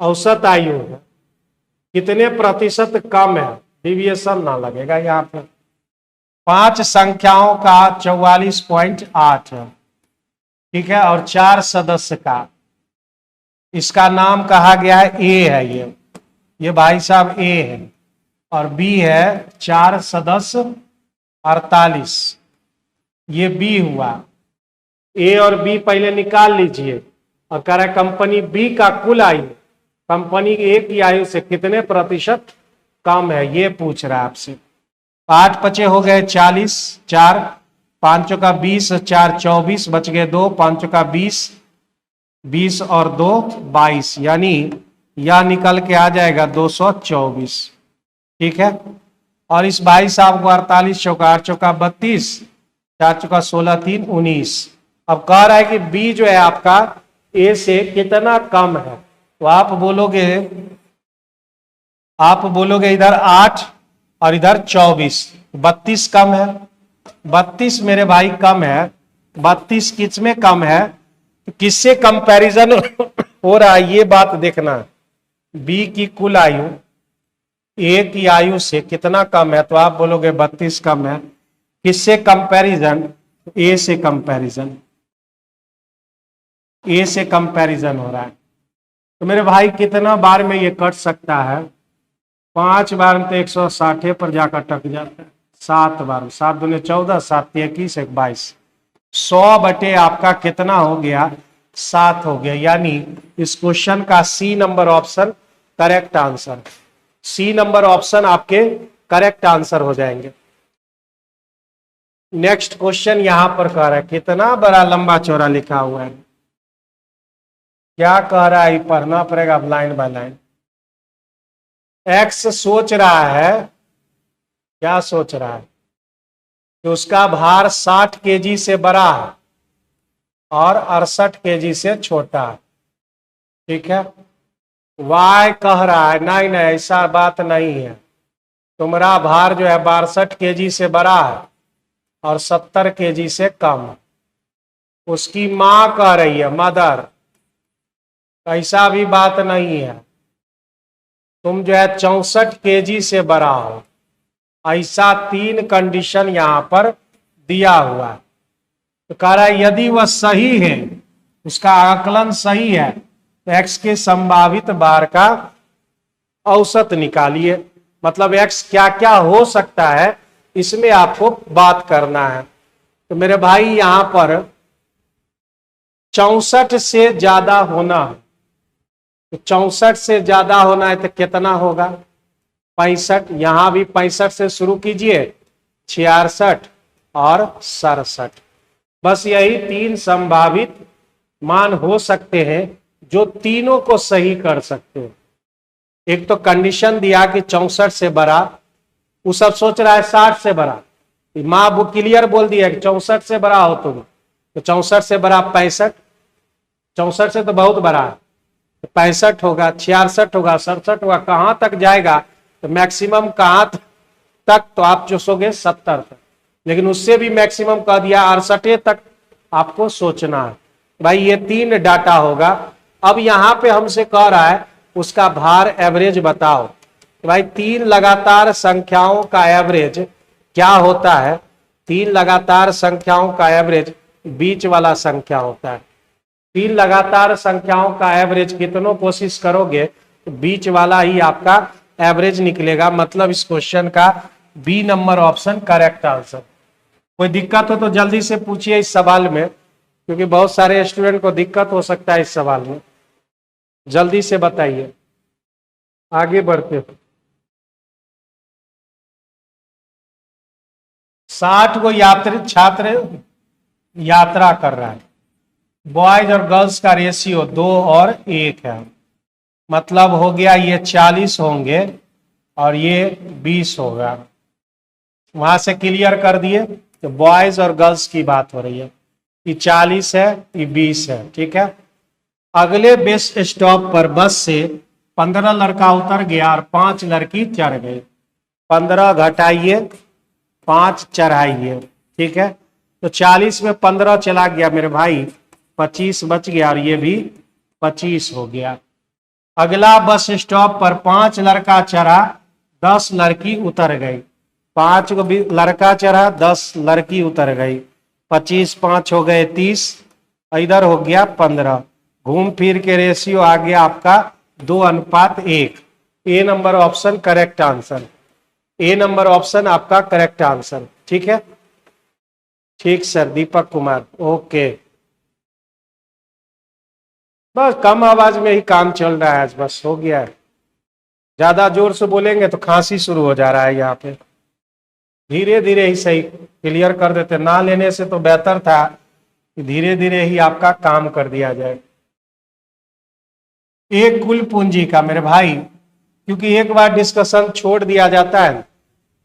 औसत आयु है कितने प्रतिशत कम है? डिविएशन ना लगेगा यहाँ पे। 5 संख्याओं का 44.8 है, ठीक है, और 4 सदस्य का। इसका नाम कहा गया है ए है, ये भाई साहब ए है, और बी है 4 सदस्य 48, ये बी हुआ। ए और बी पहले निकाल लीजिए, और कह रहा है कंपनी बी का कुल आयु कंपनी ए की आयु से कितने प्रतिशत कम है, ये पूछ रहा है आपसे। 8 बचे हो गए 40, 4 5 का 20, 4 24, बच गए 2, 5 का 20, 20 और 2 22, यानी यह निकल के आ जाएगा 224, ठीक है। और इस भाई साहब को 48 चौका 8 चौका 32, 4 चौका 16 3 19। अब कह रहा है कि बी जो है आपका ए से कितना कम है, तो आप बोलोगे इधर 8 और इधर 24, 32 कम है। 32 मेरे भाई कम है। 32 किस में कम है? किससे कंपैरिजन हो रहा है, ये बात देखना। बी की कुल आयु ए की आयु से कितना कम है, तो आप बोलोगे 32 कम है। किससे कंपैरिजन? ए से कंपैरिजन, ए से कंपैरिजन हो रहा है। तो मेरे भाई कितना बार में ये कट सकता है? 5 बार में तो 160 पर जाकर टक जाता है। 7 बार, 7 दूने 14, 7 21, 22, 100 बटे आपका कितना हो गया? 7 हो गया। यानी इस क्वेश्चन का C number option correct answer. C number option आपके करेक्ट आंसर हो जाएंगे। नेक्स्ट क्वेश्चन यहां पर कह रहा है, कितना बड़ा लंबा चौड़ा लिखा हुआ है, क्या कह रहा है, पढ़ना पड़ेगा लाइन बाय लाइन। एक्स सोच रहा है, क्या सोच रहा है? कि उसका भार 60 केजी से बड़ा है और 68 केजी से छोटा है, ठीक है। वाई कह रहा है नहीं नहीं ऐसा बात नहीं है, तुम्हारा भार जो है 62 केजी से बड़ा है और 70 केजी से कम है। उसकी मां कह रही है, मदर, ऐसा भी बात नहीं है, तुम जो है 64 kg से बड़ा हो, ऐसा 3 कंडीशन यहां पर दिया हुआ है। तो कह रहा है यदि वह सही है, उसका आकलन सही है, तो x के संभावित बार का औसत निकालिए। मतलब x क्या क्या हो सकता है इसमें आपको बात करना है। तो मेरे भाई यहां पर 64 से ज्यादा होना है, तो 64 से ज्यादा होना है तो कितना होगा? 65। यहां भी 65 से शुरू कीजिए, 66 और 67। बस यही 3 संभावित मान हो सकते हैं जो तीनों को सही कर सकते हैं। एक तो कंडीशन दिया कि 64 से बड़ा, वो सब सोच रहा है 60 से बड़ा, माँ वो क्लियर बोल दिया कि 64 से बड़ा हो तुम, तो 64 से बड़ा 65, 64 से तो बहुत बड़ा है, तो 65 होगा, 66 होगा, 67 होगा, कहां तक जाएगा? तो मैक्सिमम कहां तक? तो आप जो सोगे 70 तक, लेकिन उससे भी मैक्सिमम कह दिया 68 तक आपको सोचना है। भाई ये 3 डाटा होगा। अब यहां पे हमसे कह रहा है उसका भार एवरेज बताओ। तो भाई 3 लगातार संख्याओं का एवरेज क्या होता है? 3 लगातार संख्याओं का एवरेज बीच वाला संख्या होता है। 3 लगातार संख्याओं का एवरेज कितनों कोशिश करोगे तो बीच वाला ही आपका एवरेज निकलेगा। मतलब इस क्वेश्चन का B number option correct answer. कोई दिक्कत हो तो जल्दी से पूछिए इस सवाल में, क्योंकि बहुत सारे स्टूडेंट को दिक्कत हो सकता है इस सवाल में। जल्दी से बताइए, आगे बढ़ते। 60 को छात्र यात्रा कर रहा है। बॉयज और गर्ल्स का रेशियो 2 और 1 है। मतलब हो गया ये 40 होंगे और ये 20 होगा। वहां से क्लियर कर दिए। तो बॉयज और गर्ल्स की बात हो रही है, ये 40 है, ये 20 है। ठीक है। अगले बस स्टॉप पर बस से 15 लड़का उतर गया और 5 लड़की चढ़ गई। 15 घटाइए, 5 चढ़ाइए। ठीक है। तो 40 में 15 चला गया मेरे भाई, 25 बच गया और ये भी 25 हो गया। अगला बस स्टॉप पर 5 लड़का चढ़ा, 10 लड़की उतर गई। 5 को भी लड़का चढ़ा, 10 लड़की उतर गई। 25 5 हो गए 30, इधर हो गया 15। घूम फिर के रेशियो आ गया आपका 2:1। ए नंबर ऑप्शन करेक्ट आंसर। ए नंबर ऑप्शन आपका करेक्ट आंसर। ठीक है। ठीक सर, दीपक कुमार, ओके। बस कम आवाज में ही काम चल रहा है, बस हो गया है। ज्यादा जोर से बोलेंगे तो खांसी शुरू हो जा रहा है यहाँ पे। धीरे धीरे ही सही क्लियर कर देते, ना लेने से तो बेहतर था कि धीरे धीरे ही आपका काम कर दिया जाए। एक कुल पूंजी का मेरे भाई, क्योंकि एक बार डिस्कशन छोड़ दिया जाता है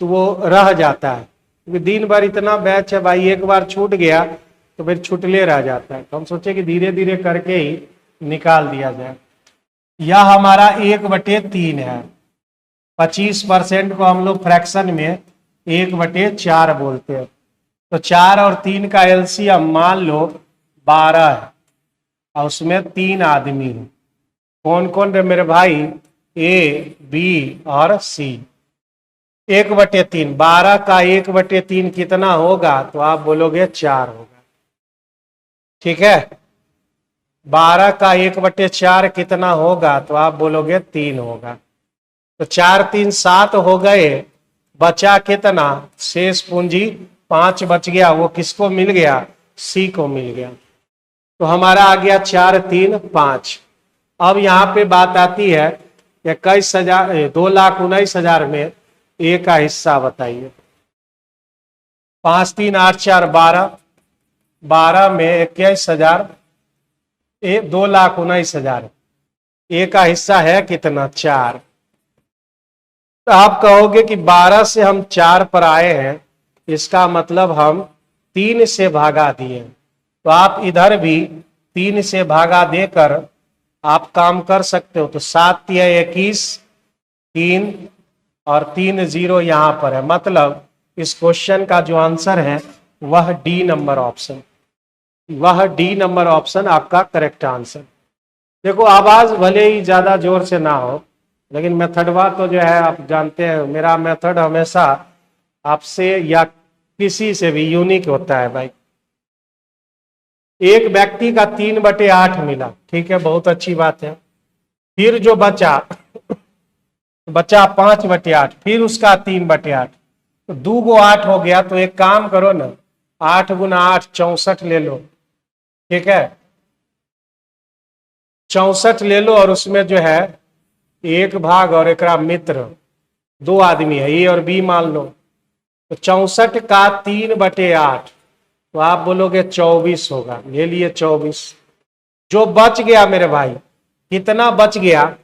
तो वो रह जाता है, क्योंकि दिन भर इतना बैच है भाई, एक बार छूट गया तो फिर छुटले रह जाता है। तो हम सोचे कि धीरे धीरे करके ही निकाल दिया जाए। यह हमारा 1/3 है। 25% को हम लोग फ्रैक्शन में 1/4 बोलते हैं। तो 4 और 3 का एलसीएम मान लो 12 है और उसमें 3 आदमी हैं। कौन कौन है मेरे भाई? ए, बी और सी। 1/3, 12 का 1/3 कितना होगा? तो आप बोलोगे 4 होगा। ठीक है। 12 का 1/4 कितना होगा? तो आप बोलोगे 3 होगा। तो 4 3 7 हो गए, बचा कितना? शेष पूंजी 5 बच गया। वो किसको मिल गया? सी को मिल गया। तो हमारा आ गया 4 3 5। अब यहाँ पे बात आती है 2,19,000 में ए का हिस्सा बताइए। 5 3 8 4 12, 12 में 21,000, 2,19,000। ए का हिस्सा है कितना? 4। तो आप कहोगे कि 12 से हम 4 पर आए हैं, इसका मतलब हम 3 से भागा दिए। तो आप इधर भी 3 से भागा देकर आप काम कर सकते हो। तो 7 या 21, 3 और 3 0 यहां पर है। मतलब इस क्वेश्चन का जो आंसर है वह डी नंबर ऑप्शन, वह डी नंबर ऑप्शन आपका करेक्ट आंसर। देखो आवाज भले ही ज्यादा जोर से ना हो, लेकिन मेथडवा तो जो है आप जानते हैं, मेरा मेथड हमेशा आपसे या किसी से भी यूनिक होता है भाई। एक व्यक्ति का 3/8 मिला, ठीक है, बहुत अच्छी बात है। फिर जो बचा बचा 5/8, फिर उसका 3/8, तो 2 को 8 हो गया। तो एक काम करो ना, 8 × 8 64 ले लो, ठीक है, 64 ले लो, और उसमें जो है 1 भाग और एक मित्र, 2 आदमी है, ए और बी मान लो। तो 64 का 3/8, तो आप बोलोगे 24 होगा, ले लिए 24। जो बच गया मेरे भाई, कितना बच गया?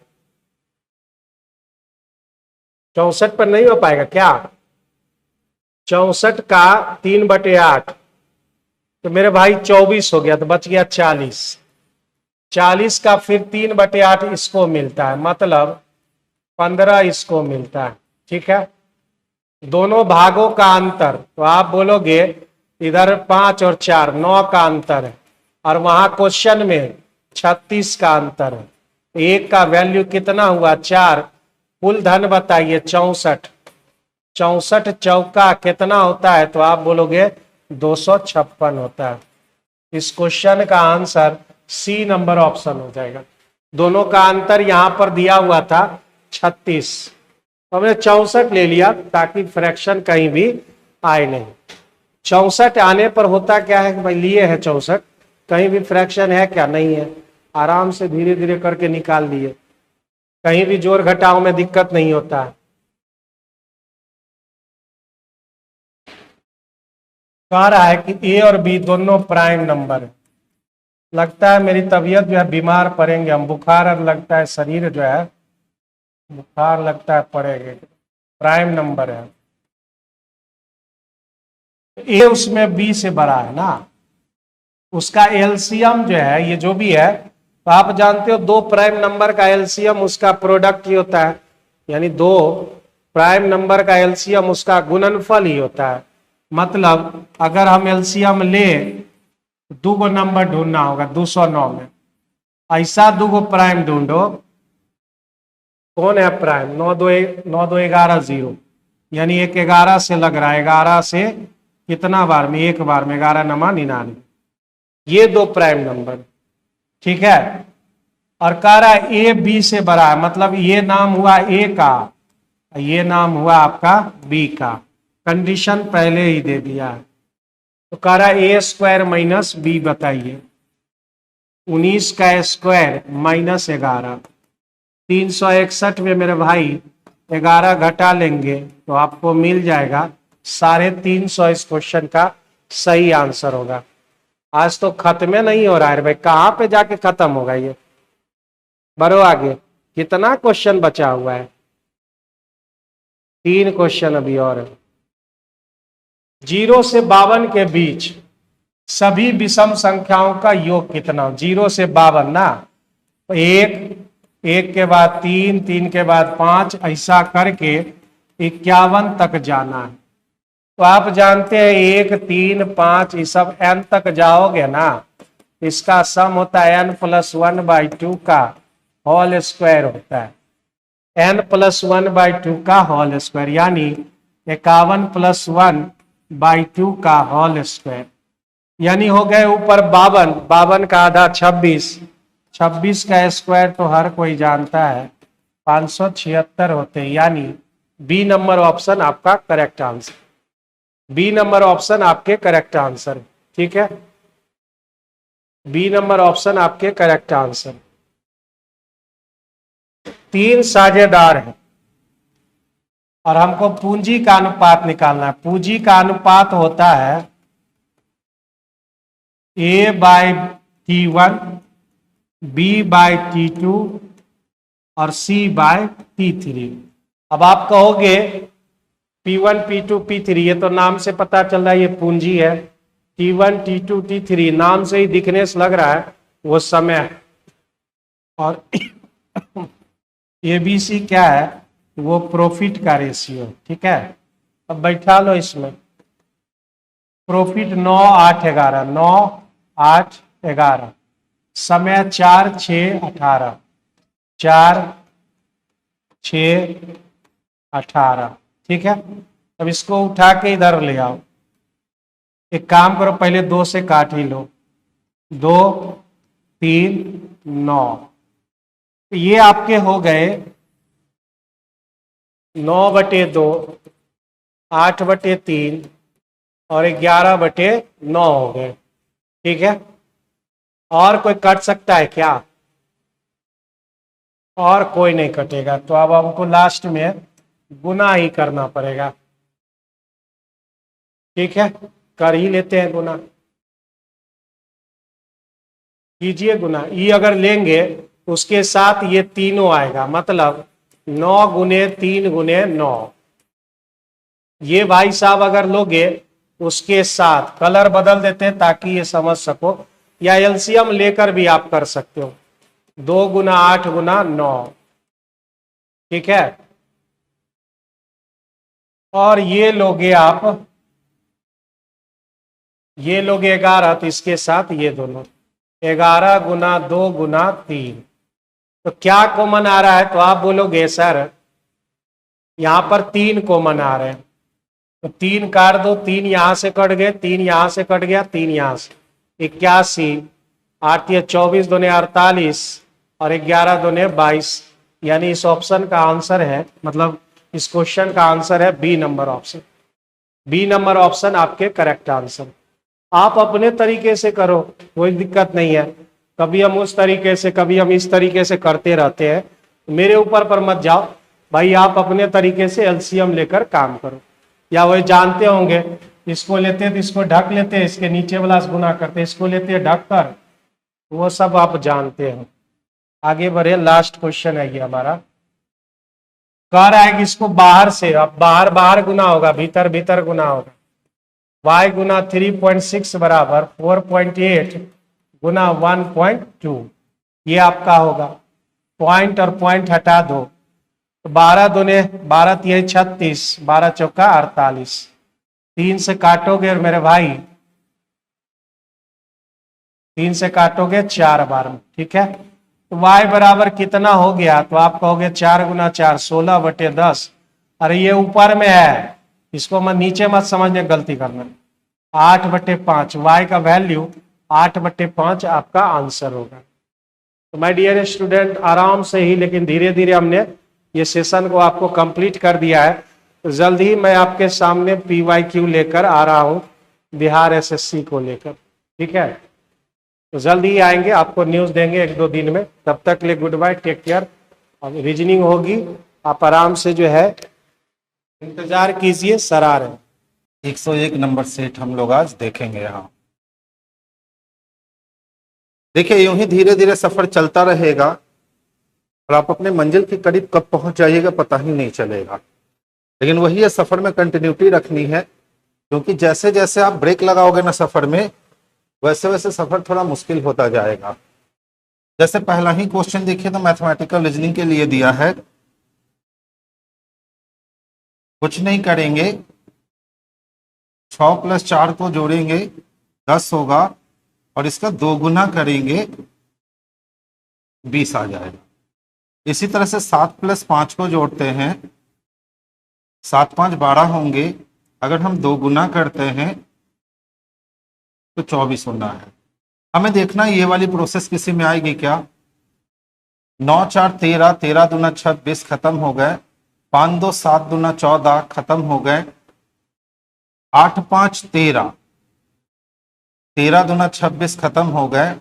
64 पर नहीं हो पाएगा क्या? 64 का 3/8, तो मेरे भाई 24 हो गया, तो बच गया 40। 40 का फिर 3/8 इसको मिलता है, मतलब 15 इसको मिलता है, ठीक है। दोनों भागों का अंतर, तो आप बोलोगे इधर 5 और 4, 9 का अंतर है, और वहां क्वेश्चन में 36 का अंतर है। एक का वैल्यू कितना हुआ? 4। कुल धन बताइए? 64। 64 चौका कितना होता है? तो आप बोलोगे 256 होता है। इस क्वेश्चन का आंसर सी नंबर ऑप्शन हो जाएगा। दोनों का अंतर यहां पर दिया हुआ था 36, तो हमने 64 ले लिया ताकि फ्रैक्शन कहीं भी आए नहीं। 64 आने पर होता क्या है कि भाई लिए है 64, कहीं भी फ्रैक्शन है क्या? नहीं है। आराम से धीरे धीरे करके निकाल लिए, कहीं भी जोड़ घटाव में दिक्कत नहीं होता है। कह रहा है कि ए और बी दोनों प्राइम नंबर है। लगता है मेरी तबीयत जो है, बीमार पड़ेंगे हम, बुखार और लगता है शरीर जो है, बुखार लगता है पड़ेगा। प्राइम नंबर है ए, उसमें बी से बड़ा है ना, उसका एलसीएम जो है, ये जो भी है, तो आप जानते हो दो प्राइम नंबर का एलसीएम उसका प्रोडक्ट ही होता है, यानी दो प्राइम नंबर का एलसीएम उसका गुणनफल ही होता है। मतलब अगर हम एलसीएम ले, दो गो नंबर ढूंढना होगा 209 में, ऐसा दो गो प्राइम ढूंढो। कौन है प्राइम? 9 2 0, यानी एक 11 से लग रहा है, 11 से कितना बार में? एक बार में, 11 नमा 99, ये दो प्राइम नंबर, ठीक है। और कह रहा है ए बी से बड़ा है, मतलब ये नाम हुआ ए का, ये नाम हुआ आपका बी का। कंडीशन पहले ही दे दिया है। तो कह रहा है A² - B बताइए। 19 का स्क्वायर -11, 361 में मेरे भाई 11 घटा लेंगे तो आपको मिल जाएगा 350। इस क्वेश्चन का सही आंसर होगा। आज तो खत्म नहीं हो रहा है भाई, कहाँ पे जाके खत्म होगा ये? बढ़ो आगे, कितना क्वेश्चन बचा हुआ है? 3 क्वेश्चन अभी और है। 0 से 52 के बीच सभी विषम संख्याओं का योग कितना? 0 से 52 ना, तो 1 के बाद 3, 3 के बाद 5, ऐसा करके 51 तक जाना है। तो आप जानते हैं 1, 3, 5 ये सब n तक जाओगे ना, इसका सम होता है n+1/2 का होल स्क्वायर होता है। n+1/2 का होल स्क्वायर, यानी 51+1/2 का होल स्क्वायर, यानी हो गए ऊपर 52, 52 का आधा 26, 26 का स्क्वायर तो हर कोई जानता है 576 होते हैं। यानी बी नंबर ऑप्शन आपका correct answer, B number option आपके करेक्ट आंसर, ठीक है। बी नंबर ऑप्शन आपके करेक्ट आंसर। 3 साझेदार हैं और हमको पूंजी का अनुपात निकालना है। पूंजी का अनुपात होता है A/T1, B/T2 और C/T3। अब आप कहोगे P1, P2, P3, ये तो नाम से पता चल रहा है ये पूंजी है। T1, T2, T3 नाम से ही दिखने से लग रहा है वो समय है। और ABC क्या है? वो प्रॉफिट का रेशियो, ठीक है। अब बैठा लो इसमें, प्रॉफिट 9, 8, 11, 9, 8, 11, समय 4 6 18, 4 6 18। ठीक है, अब इसको उठा के इधर ले आओ। एक काम करो, पहले 2 से काट ही लो, 2 3 9। ये आपके हो गए 9/2, 8/3 और 11/9 हो गए। ठीक है, और कोई कट सकता है क्या? और कोई नहीं कटेगा, तो अब हमको लास्ट में गुना ही करना पड़ेगा। ठीक है, कर ही लेते हैं गुना, कीजिए गुना। ये अगर लेंगे उसके साथ ये तीनों आएगा, मतलब 9 गुने 3 गुने 9। ये भाई साहब अगर लोगे उसके साथ कलर बदल देते हैं ताकि ये समझ सको, या एलसीएम लेकर भी आप कर सकते हो। 2 गुना 8 गुना 9। ठीक है, और ये लोगे आप, ये लोग 11, तो इसके साथ ये दोनों 11 गुना 2 गुना 3। तो क्या कॉमन आ रहा है? तो आप बोलोगे सर यहां पर 3 कॉमन आ रहे हैं, तो 3 काट दो, 3 यहां से कट गए, 3 यहां से कट गया, 3 यहां से, 81, 8 या 24 दूने 48 और 11 दूने 22। यानी इस ऑप्शन का आंसर है, मतलब इस क्वेश्चन का आंसर है B number option. B number option आपके करेक्ट आंसर। आप अपने तरीके से करो, कोई दिक्कत नहीं है। कभी हम उस तरीके से, कभी हम इस तरीके से करते रहते हैं, मेरे ऊपर पर मत जाओ भाई। आप अपने तरीके से एलसीएम लेकर काम करो, या वही जानते होंगे, इसको लेते तो इसको ढक लेते, इसके नीचे वाला से गुना करते, इसको लेते ढक कर, वो सब आप जानते हैं। आगे बढ़े, लास्ट क्वेश्चन है ये हमारा। कह रहा है कि इसको बाहर से, अब बाहर बाहर गुना होगा, भीतर भीतर गुना होगा। y गुना 3.6 बराबर 4.8 गुना 1.2, ये आपका होगा। पॉइंट और पॉइंट हटा दो, तो 12 दूने 12 तिहाई 36, 12 चौका 48। 3 से काटोगे और मेरे भाई 3 से काटोगे 4 बार में। ठीक है, तो y बराबर कितना हो गया? तो आप कहोगे 4 गुना 4 16/10। अरे ये ऊपर में है, इसको मत नीचे मत समझने, गलती करना। 8/5, y का वैल्यू 8/5 आपका आंसर होगा। तो माय डियर स्टूडेंट, आराम से ही लेकिन धीरे धीरे हमने ये सेशन को आपको कंप्लीट कर दिया है। तो जल्द ही मैं आपके सामने PYQ लेकर आ रहा हूँ, बिहार SSC को लेकर। ठीक है, तो जल्द ही आएंगे, आपको न्यूज़ देंगे 1-2 दिन में। तब तक ले गुड बाय, टेक केयर। अब रीजनिंग होगी, आप आराम से जो है इंतजार कीजिए, सर आ रहे हैं। 101 नंबर सेट हम लोग आज देखेंगे। यहाँ देखिए, यूं ही धीरे धीरे सफर चलता रहेगा और आप अपने मंजिल के करीब कब पहुंच जाइएगा पता ही नहीं चलेगा। लेकिन वही है, सफर में कंटिन्यूटी रखनी है, क्योंकि जैसे जैसे आप ब्रेक लगाओगे ना सफर में, वैसे वैसे सफर थोड़ा मुश्किल होता जाएगा। जैसे पहला ही क्वेश्चन देखिए, तो मैथमेटिकल रीजनिंग के लिए दिया है। कुछ नहीं करेंगे, 6 + 4 को जोड़ेंगे 10 होगा, और इसका 2 गुना करेंगे 20 आ जाएगा। इसी तरह से 7 + 5 को जोड़ते हैं, 7 5 12 होंगे, अगर हम 2 गुना करते हैं तो 24 होना है। हमें देखना है ये वाली प्रोसेस किसी में आएगी क्या। 9 4 13, 13 दूना 26 खत्म हो गए, 5 2 7 दूना 14 खत्म हो गए, 8 5 13, 13 दूना 26 खत्म हो गए,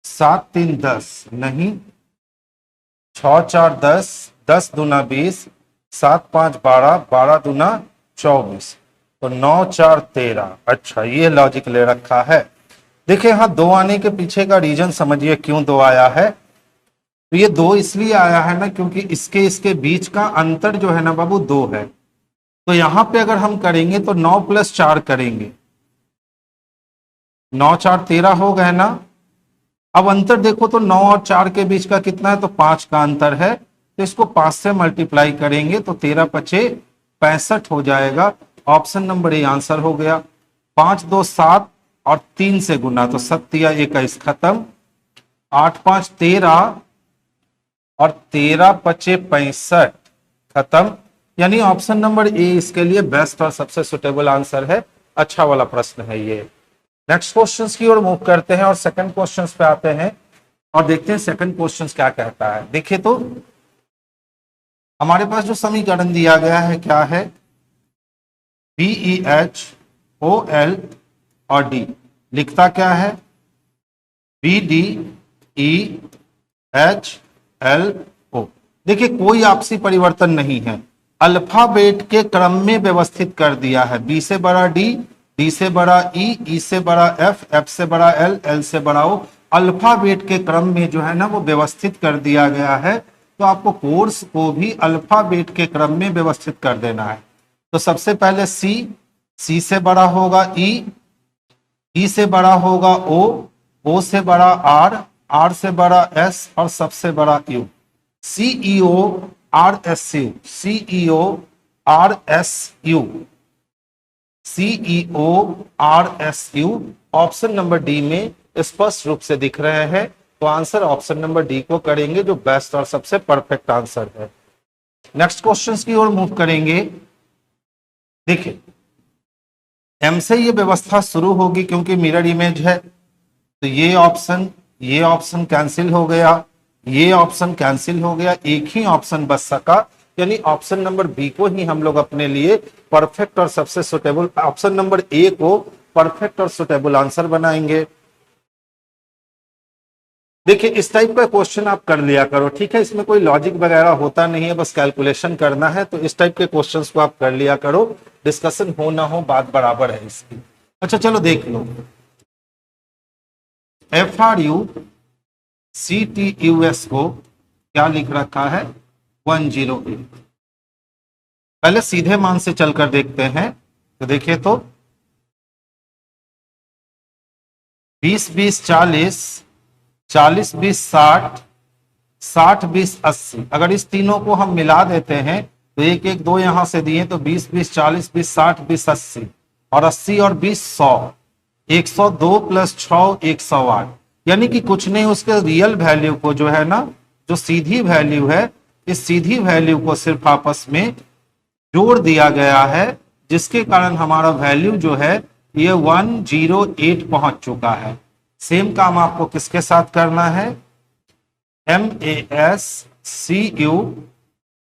7 3 10 नहीं, 6 4 10, 10 दूना 20, 7 5 12, 12 दूना 24, तो 9 4 13। अच्छा, ये लॉजिक ले रखा है। देखिए यहाँ 2 आने के पीछे का रीजन समझिए, क्यों 2 आया है। तो ये 2 इसलिए आया है ना, क्योंकि इसके बीच का अंतर जो है ना बाबू 2 है। तो यहां पे अगर हम करेंगे तो 9 + 4 करेंगे, 9 4 13 हो गए ना। अब अंतर देखो तो 9 और 4 के बीच का कितना है, तो 5 का अंतर है। तो इसको 5 से मल्टीप्लाई करेंगे तो 13 5 65 हो जाएगा। ऑप्शन नंबर ए आंसर हो गया। 5 2 7 और 3 से गुना, तो 7 या 21 खत्म, 8 5 13 और 13 पचे 65 खत्म। यानी ऑप्शन नंबर ए इसके लिए बेस्ट और सबसे सुटेबल आंसर है। अच्छा वाला प्रश्न है ये। नेक्स्ट क्वेश्चंस की ओर मूव करते हैं और सेकंड क्वेश्चंस पे आते हैं और देखते हैं सेकंड क्वेश्चंस क्या कहता है। देखिए तो हमारे पास जो समीकरण दिया गया है क्या है, BeHOL और D लिखता क्या है, BDEHLO। देखिए कोई आपसी परिवर्तन नहीं है, अल्फाबेट के क्रम में व्यवस्थित कर दिया है। बी से बड़ा डी, डी से बड़ा ई, ई से बड़ा एफ, एफ से बड़ा एल, एल से बड़ा ओ। अल्फाबेट के क्रम में जो है ना वो व्यवस्थित कर दिया गया है। तो आपको कोर्स को भी अल्फाबेट के क्रम में व्यवस्थित कर देना है। तो सबसे पहले सी, सी से बड़ा होगा ई, ई से बड़ा होगा ओ से बड़ा आर, आर से बड़ा एस और सबसे बड़ा you. CEO R S U, CEO R S U, CEO R S U option number D में स्पष्ट रूप से दिख रहे हैं। तो आंसर ऑप्शन नंबर डी को करेंगे जो बेस्ट और सबसे परफेक्ट आंसर है। नेक्स्ट क्वेश्चंस की ओर मूव करेंगे। देखिए एम से ये व्यवस्था शुरू होगी क्योंकि मिरर इमेज है, तो ये ऑप्शन कैंसिल हो गया, ये ऑप्शन कैंसिल हो गया, एक ही ऑप्शन बच सका। यानी ऑप्शन नंबर बी को ही हम लोग अपने लिए परफेक्ट और सबसे सुटेबल, ऑप्शन नंबर ए को परफेक्ट और सुटेबल आंसर बनाएंगे। देखिए इस टाइप का क्वेश्चन आप कर लिया करो, ठीक है, इसमें कोई लॉजिक वगैरह होता नहीं है, बस कैलकुलेशन करना है। तो इस टाइप के क्वेश्चंस को आप कर लिया करो, डिस्कशन हो ना हो बात बराबर है इसकी। अच्छा चलो देख लो, FRUCTUS को क्या लिख रखा है, 108। पहले सीधे मान से चलकर देखते हैं। तो देखिए तो 20 20 40, 40 20 60, 60 20 80। अगर इस तीनों को हम मिला देते हैं तो 1 1 2 यहां से दिए तो 20 20 40 20 60 20 80 और 80 और 20 100, 102 प्लस 6 108। यानी कि कुछ नहीं, उसके रियल वैल्यू को जो है ना, जो सीधी वैल्यू है, इस सीधी वैल्यू को सिर्फ आपस में जोड़ दिया गया है, जिसके कारण हमारा वैल्यू जो है ये 108 पहुंच चुका है। सेम काम आपको किसके साथ करना है,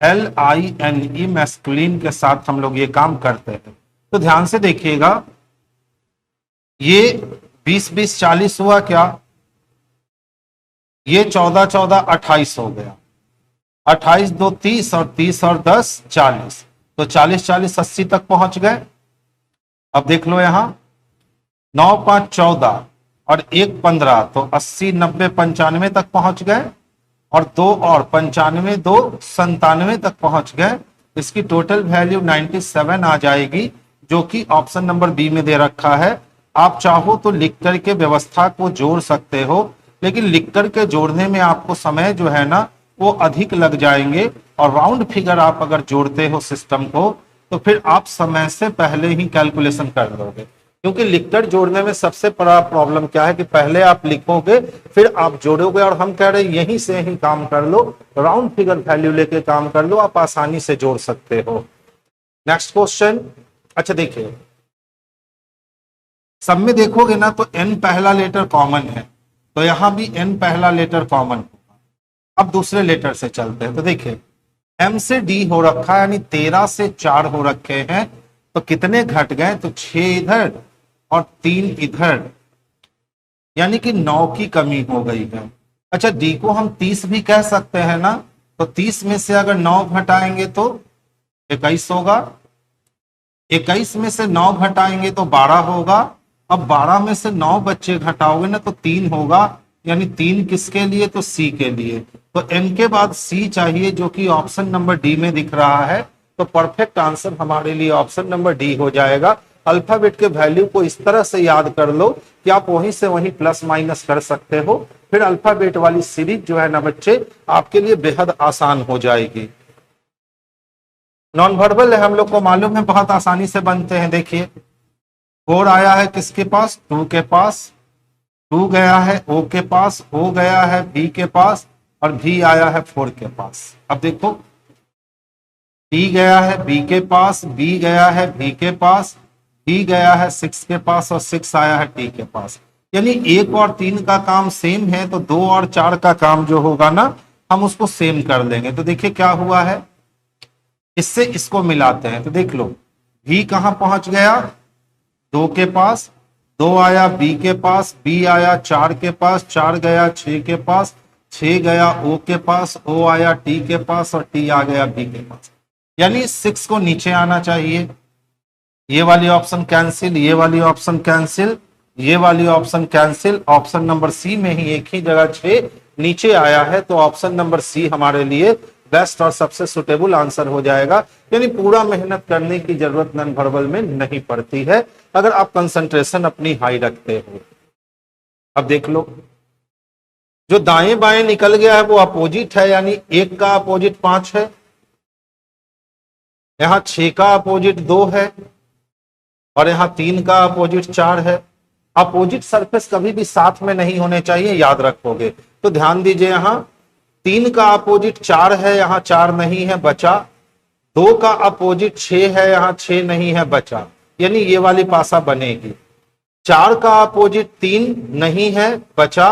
MASCULINE मैस्कुलिन के साथ हम लोग ये काम करते हैं। तो ध्यान से देखिएगा, ये 20 20 40 हुआ क्या, ये 14 14 28 हो गया, 28 2 30 और 30 और 10 40। तो 40 40 80 तक पहुंच गए। अब देख लो यहां 9 5 14 और 1 15, तो 80 90 95 तक पहुंच गए और 2 और 95 2 97 तक पहुंच गए। इसकी टोटल वैल्यू 97 आ जाएगी, जो कि ऑप्शन नंबर बी में दे रखा है। आप चाहो तो लिख करके व्यवस्था को जोड़ सकते हो, लेकिन लिख करके जोड़ने में आपको समय जो है ना वो अधिक लग जाएंगे। और राउंड फिगर आप अगर जोड़ते हो सिस्टम को, तो फिर आप समय से पहले ही कैलकुलेशन कर लोगे। क्योंकि लिखकर जोड़ने में सबसे बड़ा प्रॉब्लम क्या है कि पहले आप लिखोगे फिर आप जोड़ोगे, और हम कह रहे हैं यहीं से ही काम कर लो, राउंड फिगर वैल्यू लेके काम कर लो, आप आसानी से जोड़ सकते हो। Next question. अच्छा देखिए, सब में देखोगे ना तो n पहला लेटर कॉमन है, तो यहां भी n पहला लेटर कॉमन होगा। अब दूसरे लेटर से चलते हैं। तो देखिए m से d हो रखा है, यानी 13 से 4 हो रखे हैं, तो कितने घट गए, तो 6 इधर और 3 इधर, यानी कि 9 की कमी हो गई है। अच्छा d को हम 30 भी कह सकते हैं ना, तो 30 में से अगर 9 घटाएंगे तो 21 होगा, 21 में से 9 घटाएंगे तो 12 होगा। अब 12 में से 9 बच्चे घटाओगे ना तो 3 होगा, यानी 3 किसके लिए, तो C के लिए। तो n के बाद C चाहिए, जो कि ऑप्शन नंबर डी में दिख रहा है। तो परफेक्ट आंसर हमारे लिए ऑप्शन नंबर डी हो जाएगा। अल्फाबेट के वैल्यू को इस तरह से याद कर लो कि आप वहीं से वहीं प्लस माइनस कर सकते हो, फिर अल्फाबेट वाली सीरीज जो है ना बच्चे आपके लिए बेहद आसान हो जाएगी। नॉन वर्बल है, हम लोग को मालूम है, बहुत आसानी से बनते हैं। देखिए 4 आया है किसके पास, 2 के पास, 2 गया है O के पास, O गया है B के पास और B आया है 4 के पास। अब देखो D गया है B के पास, B गया है B के पास, B गया है 6 के पास और 6 आया है T के पास। यानी 1 और 3 का काम सेम है तो 2 और 4 का काम जो होगा ना हम उसको सेम कर लेंगे। तो देखिए क्या हुआ है, इससे इसको मिलाते हैं तो देख लो B कहां पहुंच गया 2 के पास, 2 आया B के पास, B आया 4 के पास, 4 गया 6 के पास, 6 गया O के पास, O आया T के पास और T आ गया B के पास। यानी 6 को नीचे आना चाहिए। ये वाली ऑप्शन कैंसिल, ये वाली ऑप्शन कैंसिल, ये वाली option cancel. Option number C में ही एक ही जगह 6 नीचे आया है तो ऑप्शन नंबर सी हमारे लिए बेस्ट और सबसे सुटेबल आंसर हो जाएगा। यानी पूरा मेहनत करने की जरूरत नॉन वर्बल में नहीं पड़ती है अगर आप कंसंट्रेशन अपनी हाई रखते हो। अब देख लो जो दाएं बाएं निकल गया है वो अपोजिट है, यानी 1 का अपोजिट 5 है, यहां 6 का अपोजिट 2 है और यहां 3 का अपोजिट 4 है। अपोजिट सरफेस कभी भी साथ में नहीं होने चाहिए, याद रखोगे। तो ध्यान दीजिए यहां 3 का अपोजिट 4 है, यहां 4 नहीं है बचा। 2 का अपोजिट 6 है, यहां 6 नहीं है बचा, यानी ये वाली पासा बनेगी। 4 का अपोजिट 3 नहीं है बचा।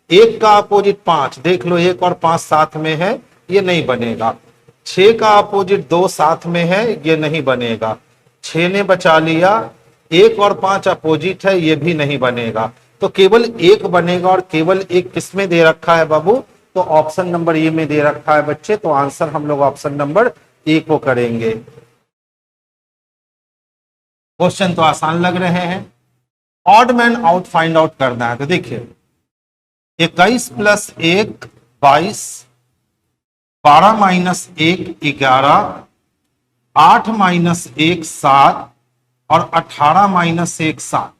1 का अपोजिट 5, देख लो 1 और 5 साथ में है, ये नहीं बनेगा। 6 का अपोजिट 2 साथ में है, ये नहीं बनेगा। 6 ने बचा लिया। 1 और 5 अपोजिट है, ये भी नहीं बनेगा। तो केवल 1 बनेगा और केवल 1 किसमें दे रखा है बाबू, तो ऑप्शन नंबर ए में दे रखा है बच्चे। तो आंसर हम लोग ऑप्शन नंबर ए को करेंगे। क्वेश्चन तो आसान लग रहे हैं। Odd man out find out करना है। तो देखिए 21 प्लस 1 22, 12 माइनस 1 11, 8 माइनस 1 7 और 18 माइनस 1 7।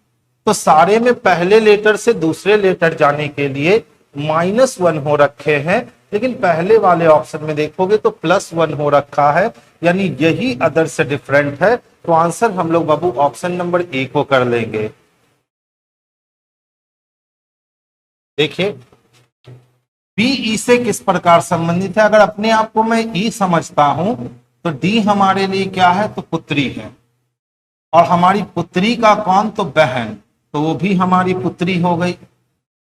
तो सारे में पहले लेटर से दूसरे लेटर जाने के लिए -1 हो रखे हैं, लेकिन पहले वाले ऑप्शन में देखोगे तो +1 हो रखा है, यानी यही अदर से डिफरेंट है। तो आंसर हम लोग बाबू ऑप्शन नंबर ए को कर लेंगे। देखिए बी ई से किस प्रकार संबंधित है। अगर अपने आप को मैं ई समझता हूं तो डी हमारे लिए क्या है, तो पुत्री है। और हमारी पुत्री का कौन, तो बहन, तो वो भी हमारी पुत्री हो गई।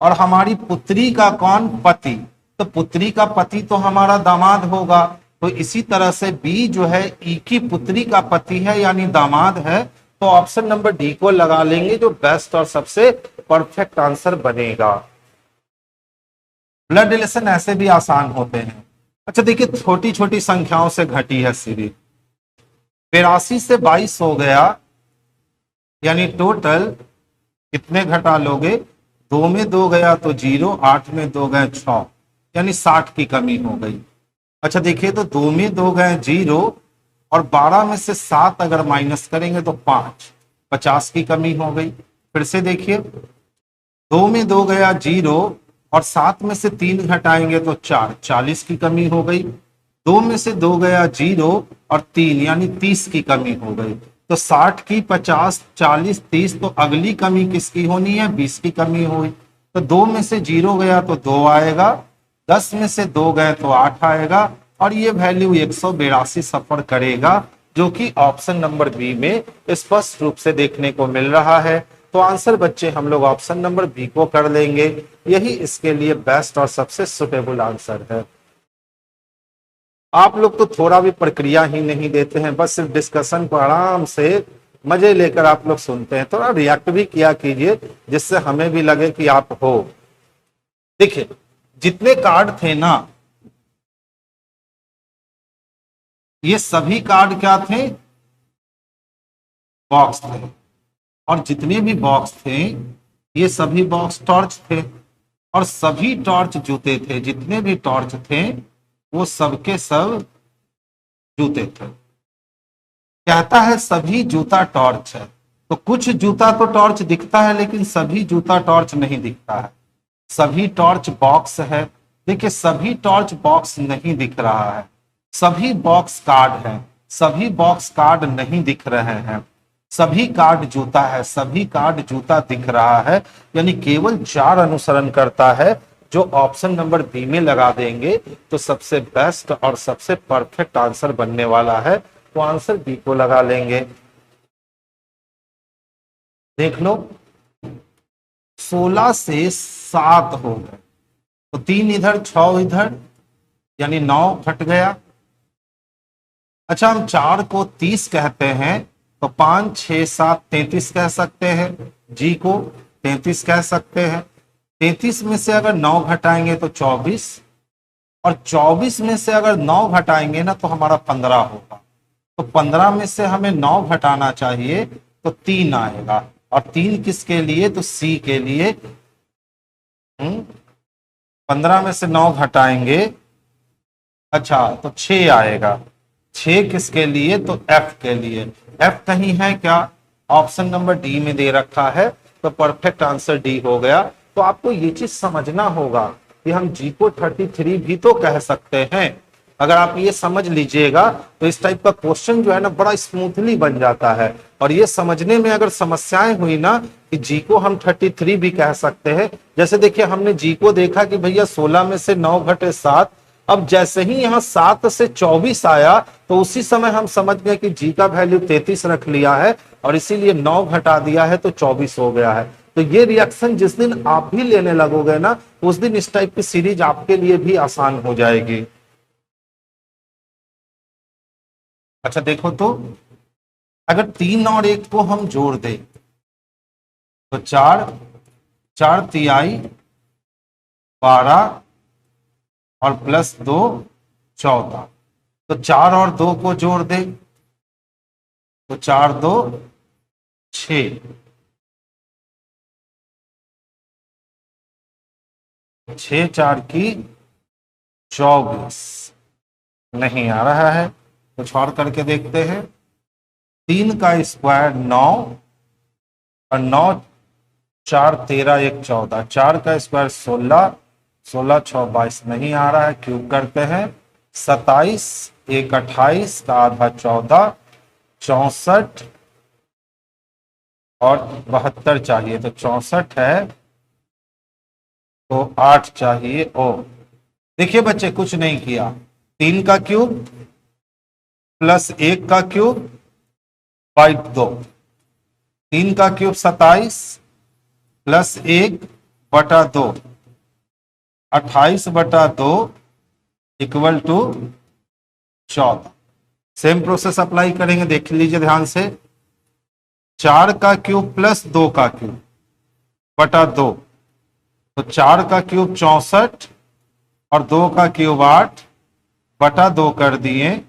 और हमारी पुत्री का कौन, पति, तो पुत्री का पति तो हमारा दामाद होगा। तो इसी तरह से बी जो है ई की पुत्री का पति है, यानी दामाद है। तो ऑप्शन नंबर डी को लगा लेंगे, जो बेस्ट और सबसे परफेक्ट आंसर बनेगा। ब्लड रिलेशन ऐसे भी आसान होते हैं। अच्छा देखिए छोटी छोटी संख्याओं से घटी है सीरीज। 82 से 22 हो गया, यानी टोटल कितने घटा लोगे, 2 में 2 गया तो 0, 8 में 2 गए 6, यानी 60 की कमी हो गई। अच्छा देखिए तो 2 में 2 गए 0 और 12 में से 7 अगर माइनस करेंगे तो 5, 50 की कमी हो गई। फिर से देखिए 2 में 2 गया 0 और 7 में से 3 घटाएंगे तो 4, 40 की कमी हो गई। 2 में से 2 गया 0 और 3, यानी 30 की कमी हो गई। तो 60 की 50, 40, 30, तो अगली कमी किसकी होनी है, 20 की कमी हुई। तो 2 में से 0 गया तो 2 आएगा, 10 में से 2 गए तो 8 आएगा और ये वैल्यू 182 सफर करेगा, जो कि ऑप्शन नंबर बी में स्पष्ट रूप से देखने को मिल रहा है। तो आंसर बच्चे हम लोग ऑप्शन नंबर बी को कर लेंगे, यही इसके लिए बेस्ट और सबसे सुटेबल आंसर है। आप लोग तो थोड़ा भी प्रक्रिया ही नहीं देते हैं, बस सिर्फ डिस्कशन को आराम से मजे लेकर आप लोग सुनते हैं। थोड़ा रिएक्ट भी किया कीजिए, जिससे हमें भी लगे कि आप हो। देखिए जितने कार्ड थे ना, ये सभी कार्ड क्या थे, बॉक्स थे। और जितने भी बॉक्स थे ये सभी बॉक्स टॉर्च थे, और सभी टॉर्च जूते थे। जितने भी टॉर्च थे वो सबके सब जूते थे। कहता है सभी जूता टॉर्च है, तो कुछ जूता तो टॉर्च दिखता है लेकिन सभी जूता टॉर्च नहीं दिखता है। सभी टॉर्च बॉक्स है, देखिए सभी टॉर्च बॉक्स नहीं दिख रहा है। सभी बॉक्स कार्ड है, सभी बॉक्स कार्ड नहीं दिख रहे हैं। सभी कार्ड जूता है, सभी कार्ड जूता दिख रहा है, यानी केवल 4 अनुसरण करता है। जो ऑप्शन नंबर बी में लगा देंगे तो सबसे बेस्ट और सबसे परफेक्ट आंसर बनने वाला है, तो आंसर बी को लगा लेंगे। देख लो 16 से 7 हो गए, तो 3 इधर 6 इधर, यानी 9 घट गया। अच्छा, हम 4 को 30 कहते हैं, तो 5 6 7 33 कह सकते हैं, जी को 33 कह सकते हैं। 33 में से अगर 9 घटाएंगे तो 24, और 24 में से अगर 9 घटाएंगे ना तो हमारा 15 होगा। तो 15 में से हमें 9 घटाना चाहिए, तो 3 आएगा, और 3 किसके लिए, तो सी के लिए। 15 में से 9 घटाएंगे, अच्छा तो 6 आएगा। 6 किसके लिए, तो एफ के लिए। एफ कहीं है क्या, ऑप्शन नंबर डी में दे रखा है, तो परफेक्ट आंसर डी हो गया। तो आपको ये चीज समझना होगा कि हम जी को 33 भी तो कह सकते हैं। अगर आप ये समझ लीजिएगा तो इस टाइप का क्वेश्चन जो है ना बड़ा स्मूथली बन जाता है। और ये समझने में अगर समस्याएं हुई ना कि जी को हम 33 भी कह सकते हैं, जैसे देखिए हमने जी को देखा कि भैया 16 में से 9 घटे 7, अब जैसे ही यहाँ 7 से 24 आया तो उसी समय हम समझ गए कि जी का वैल्यू 33 रख लिया है, और इसीलिए 9 घटा दिया है तो 24 हो गया है। तो ये रिएक्शन जिस दिन आप भी लेने लगोगे ना, उस दिन इस टाइप की सीरीज आपके लिए भी आसान हो जाएगी। अच्छा देखो तो, अगर 3 और 1 को हम जोड़ दें तो 4 4 तिहाई 12 और प्लस 2 14। तो 4 और 2 को जोड़ दें तो 4 2 6, 6 4 की 24। नहीं आ रहा है, कुछ और करके देखते हैं। 3 का स्क्वायर 9, और 9 4 13 1 14, 4 का स्क्वायर 16, 16 6 22। नहीं आ रहा है, क्यूब करते हैं। 27 1 28 का आधा 14, 64 और 72 चाहिए, तो 64 है, तो 8 चाहिए। ओ देखिए बच्चे कुछ नहीं किया, 3 का क्यूब प्लस 1 का क्यूब बाई 2, 3 का क्यूब 27 प्लस 1 बटा 2, 28 बटा 2 equal to 14। Same process apply करेंगे, देख लीजिए ध्यान से। 4 का क्यूब प्लस 2 का क्यूब बटा 2, तो 4 का क्यूब 64 और 2 का क्यूब 8 बटा 2 कर दिए,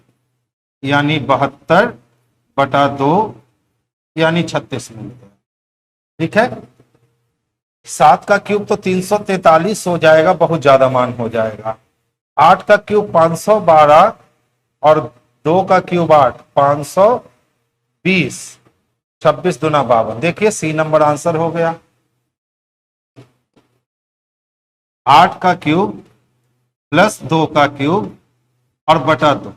यानी 72 बटा 2 यानी 36 मिलते हैं। ठीक है, 7 का क्यूब तो 343 हो जाएगा, बहुत ज्यादा मान हो जाएगा। 8 का क्यूब 512 और 2 का क्यूब 8 520, 26 दूना 52। देखिए सी नंबर आंसर हो गया। 8 का क्यूब प्लस 2 का क्यूब और बटा 2,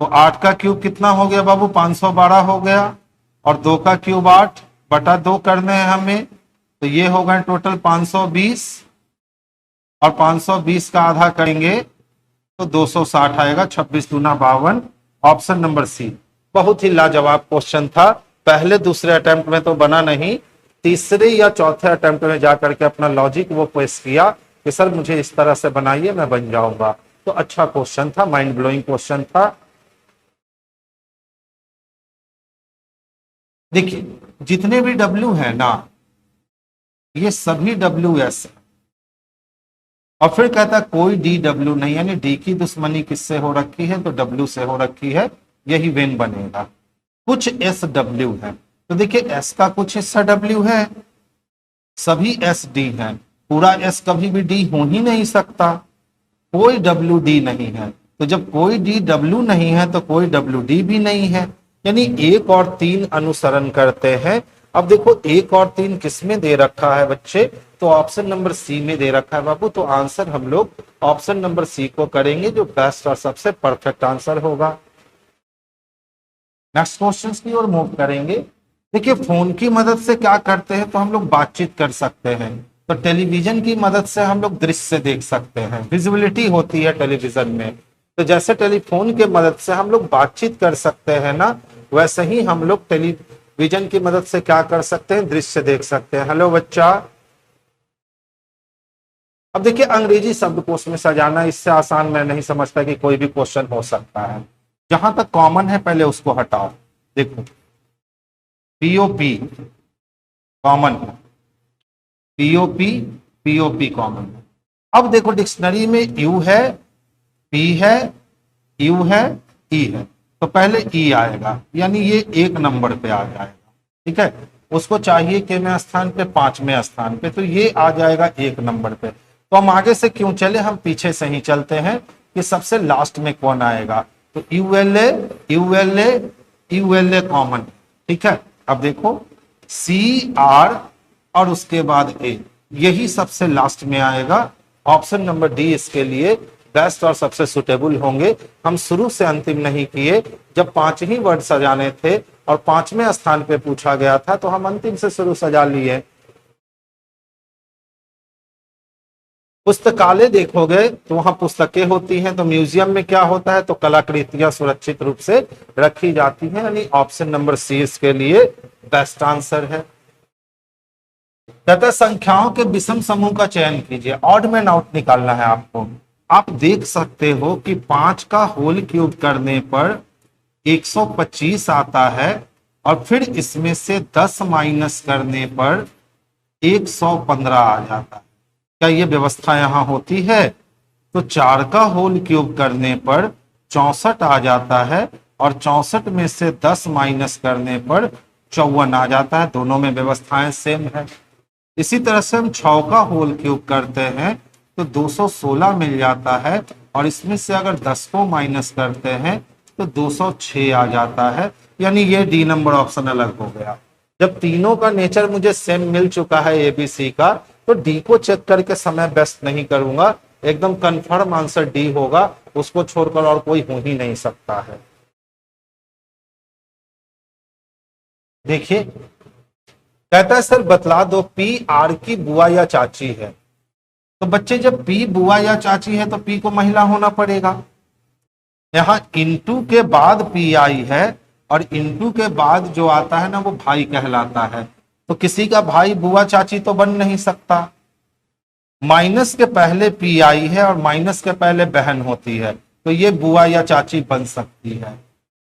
तो 8 का क्यूब कितना हो गया बाबू, 512 हो गया, और 2 का क्यूब 8 बटा 2 करने हैं हमें, तो ये हो गए टोटल 520, और 520 का आधा करेंगे तो 260 आएगा, 26 दूना 52। Option number C. बहुत ही लाजवाब क्वेश्चन था, पहले दूसरे अटेम्प्ट में तो बना नहीं, तीसरे या चौथे अटेम्प्ट में जाकर के अपना लॉजिक वो पेश किया कि सर मुझे इस तरह से बनाइए मैं बन जाऊंगा। तो अच्छा क्वेश्चन था, माइंड ब्लोइंग क्वेश्चन था। देखिए जितने भी डब्ल्यू है ना, ये सभी डब्ल्यू एस, और फिर कहता है कोई डी डब्ल्यू नहीं, यानी डी की दुश्मनी किससे हो रखी है, तो डब्ल्यू से हो रखी है, यही वेन बनेगा। कुछ एस डब्ल्यू है, तो देखिए एस का कुछ हिस्सा डब्ल्यू है, सभी एस डी है, पूरा एस कभी भी डी हो ही नहीं सकता, कोई डब्ल्यू डी नहीं है। तो जब कोई डी डब्ल्यू नहीं है तो कोई डब्ल्यू डी भी नहीं है, यानी 1 और 3 अनुसरण करते हैं। अब देखो 1 और 3 किस में दे रखा है बच्चे, तो ऑप्शन नंबर सी में दे रखा है बाबू। तो आंसर हम लोग ऑप्शन नंबर सी को करेंगे, जो बेस्ट और सबसे परफेक्ट आंसर होगा। नेक्स्ट क्वेश्चन की ओर मूव करेंगे। देखिए फोन की मदद से क्या करते हैं, तो हम लोग बातचीत कर सकते हैं। तो टेलीविजन की मदद से हम लोग दृश्य देख सकते हैं, विजिबिलिटी होती है टेलीविजन में। तो जैसे टेलीफोन की मदद से हम लोग बातचीत कर सकते हैं ना, वैसे ही हम लोग टेलीविजन की मदद से क्या कर सकते हैं, दृश्य देख सकते हैं। हेलो बच्चा, अब देखिए अंग्रेजी शब्दकोश में सजाना, इससे आसान मैं नहीं समझता कि कोई भी क्वेश्चन हो सकता है। जहां तक कॉमन है पहले उसको हटाओ। देखो पीओपी कॉमन है, पीओपी पीओपी कॉमन है। अब देखो डिक्शनरी में यू है, पी है, यू है, ई है, तो पहले ई आएगा, यानी ये 1 नंबर पे आ जाएगा। ठीक है, उसको चाहिए कितने स्थान पे, 5वें स्थान पे, तो ये आ जाएगा 1 नंबर पे। तो हम आगे से क्यों चले, हम पीछे से ही चलते हैं कि सबसे लास्ट में कौन आएगा। तो यूएलए यूएलए यूएलए कॉमन। ठीक है, अब देखो सी आर और उसके बाद ए, यही सबसे लास्ट में आएगा। ऑप्शन नंबर डी इसके लिए बेस्ट और सबसे सुटेबल होंगे। हम शुरू से अंतिम नहीं किए, जब 5 ही वर्ड सजाने थे और 5वें स्थान पे पूछा गया था तो हम अंतिम से शुरू सजा लिए। पुस्तकालय देखोगे तो वहां पुस्तकें होती हैं, तो म्यूजियम में क्या होता है, तो कलाकृतियां सुरक्षित रूप से रखी जाती हैं, यानी ऑप्शन नंबर सी इसके लिए बेस्ट आंसर है। तथा संख्याओं के विषम समूह का चयन कीजिए, ऑड में आउट निकालना है आपको। आप देख सकते हो कि 5 का होल क्यूब करने पर 125 आता है, और फिर इसमें से 10 माइनस करने पर 115 आ जाता है। क्या ये व्यवस्था यहां होती है? तो 4 का होल क्यूब करने पर 64 आ जाता है, और 64 में से 10 माइनस करने पर 54 आ जाता है। दोनों में व्यवस्थाएं सेम है। इसी तरह से हम 6 का होल क्यूब करते हैं तो 216 मिल जाता है, और इसमें से अगर 10 को माइनस करते हैं तो 206 आ जाता है, यानी ये डी नंबर ऑप्शन अलग हो गया। जब तीनों का नेचर मुझे सेम मिल चुका है एबीसी का, तो डी को चेक करके समय बेस्ट नहीं करूंगा, एकदम कंफर्म आंसर डी होगा, उसको छोड़कर और कोई हो ही नहीं सकता है। देखिए कहता है सर बतला दो पी आर की बुआ या चाची है। तो बच्चे जब पी बुआ या चाची है तो पी को महिला होना पड़ेगा। यहां इनटू के बाद पी आई है, और इनटू के बाद जो आता है ना वो भाई कहलाता है, तो किसी का भाई बुआ चाची तो बन नहीं सकता। माइनस के पहले पी आई है और माइनस के पहले बहन होती है, तो ये बुआ या चाची बन सकती है।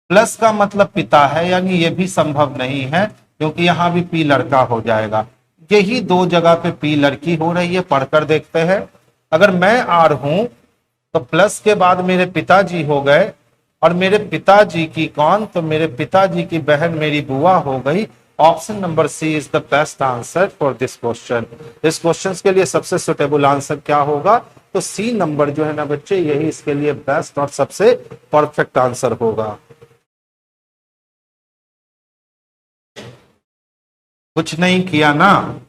प्लस का मतलब पिता है, यानी ये भी संभव नहीं है, क्योंकि यहां भी पी लड़का हो जाएगा। यही 2 जगह पे पी लड़की हो रही है, पढ़कर देखते हैं। अगर मैं आर हूं तो प्लस के बाद मेरे पिताजी हो गए, और मेरे पिताजी की कौन, तो मेरे पिताजी की बहन मेरी बुआ हो गई। Option number C is the best answer for this question. इस क्वेश्चन के लिए सबसे सुटेबल आंसर क्या होगा, तो सी नंबर जो है ना बच्चे, यही इसके लिए बेस्ट और सबसे परफेक्ट आंसर होगा। कुछ नहीं किया ना,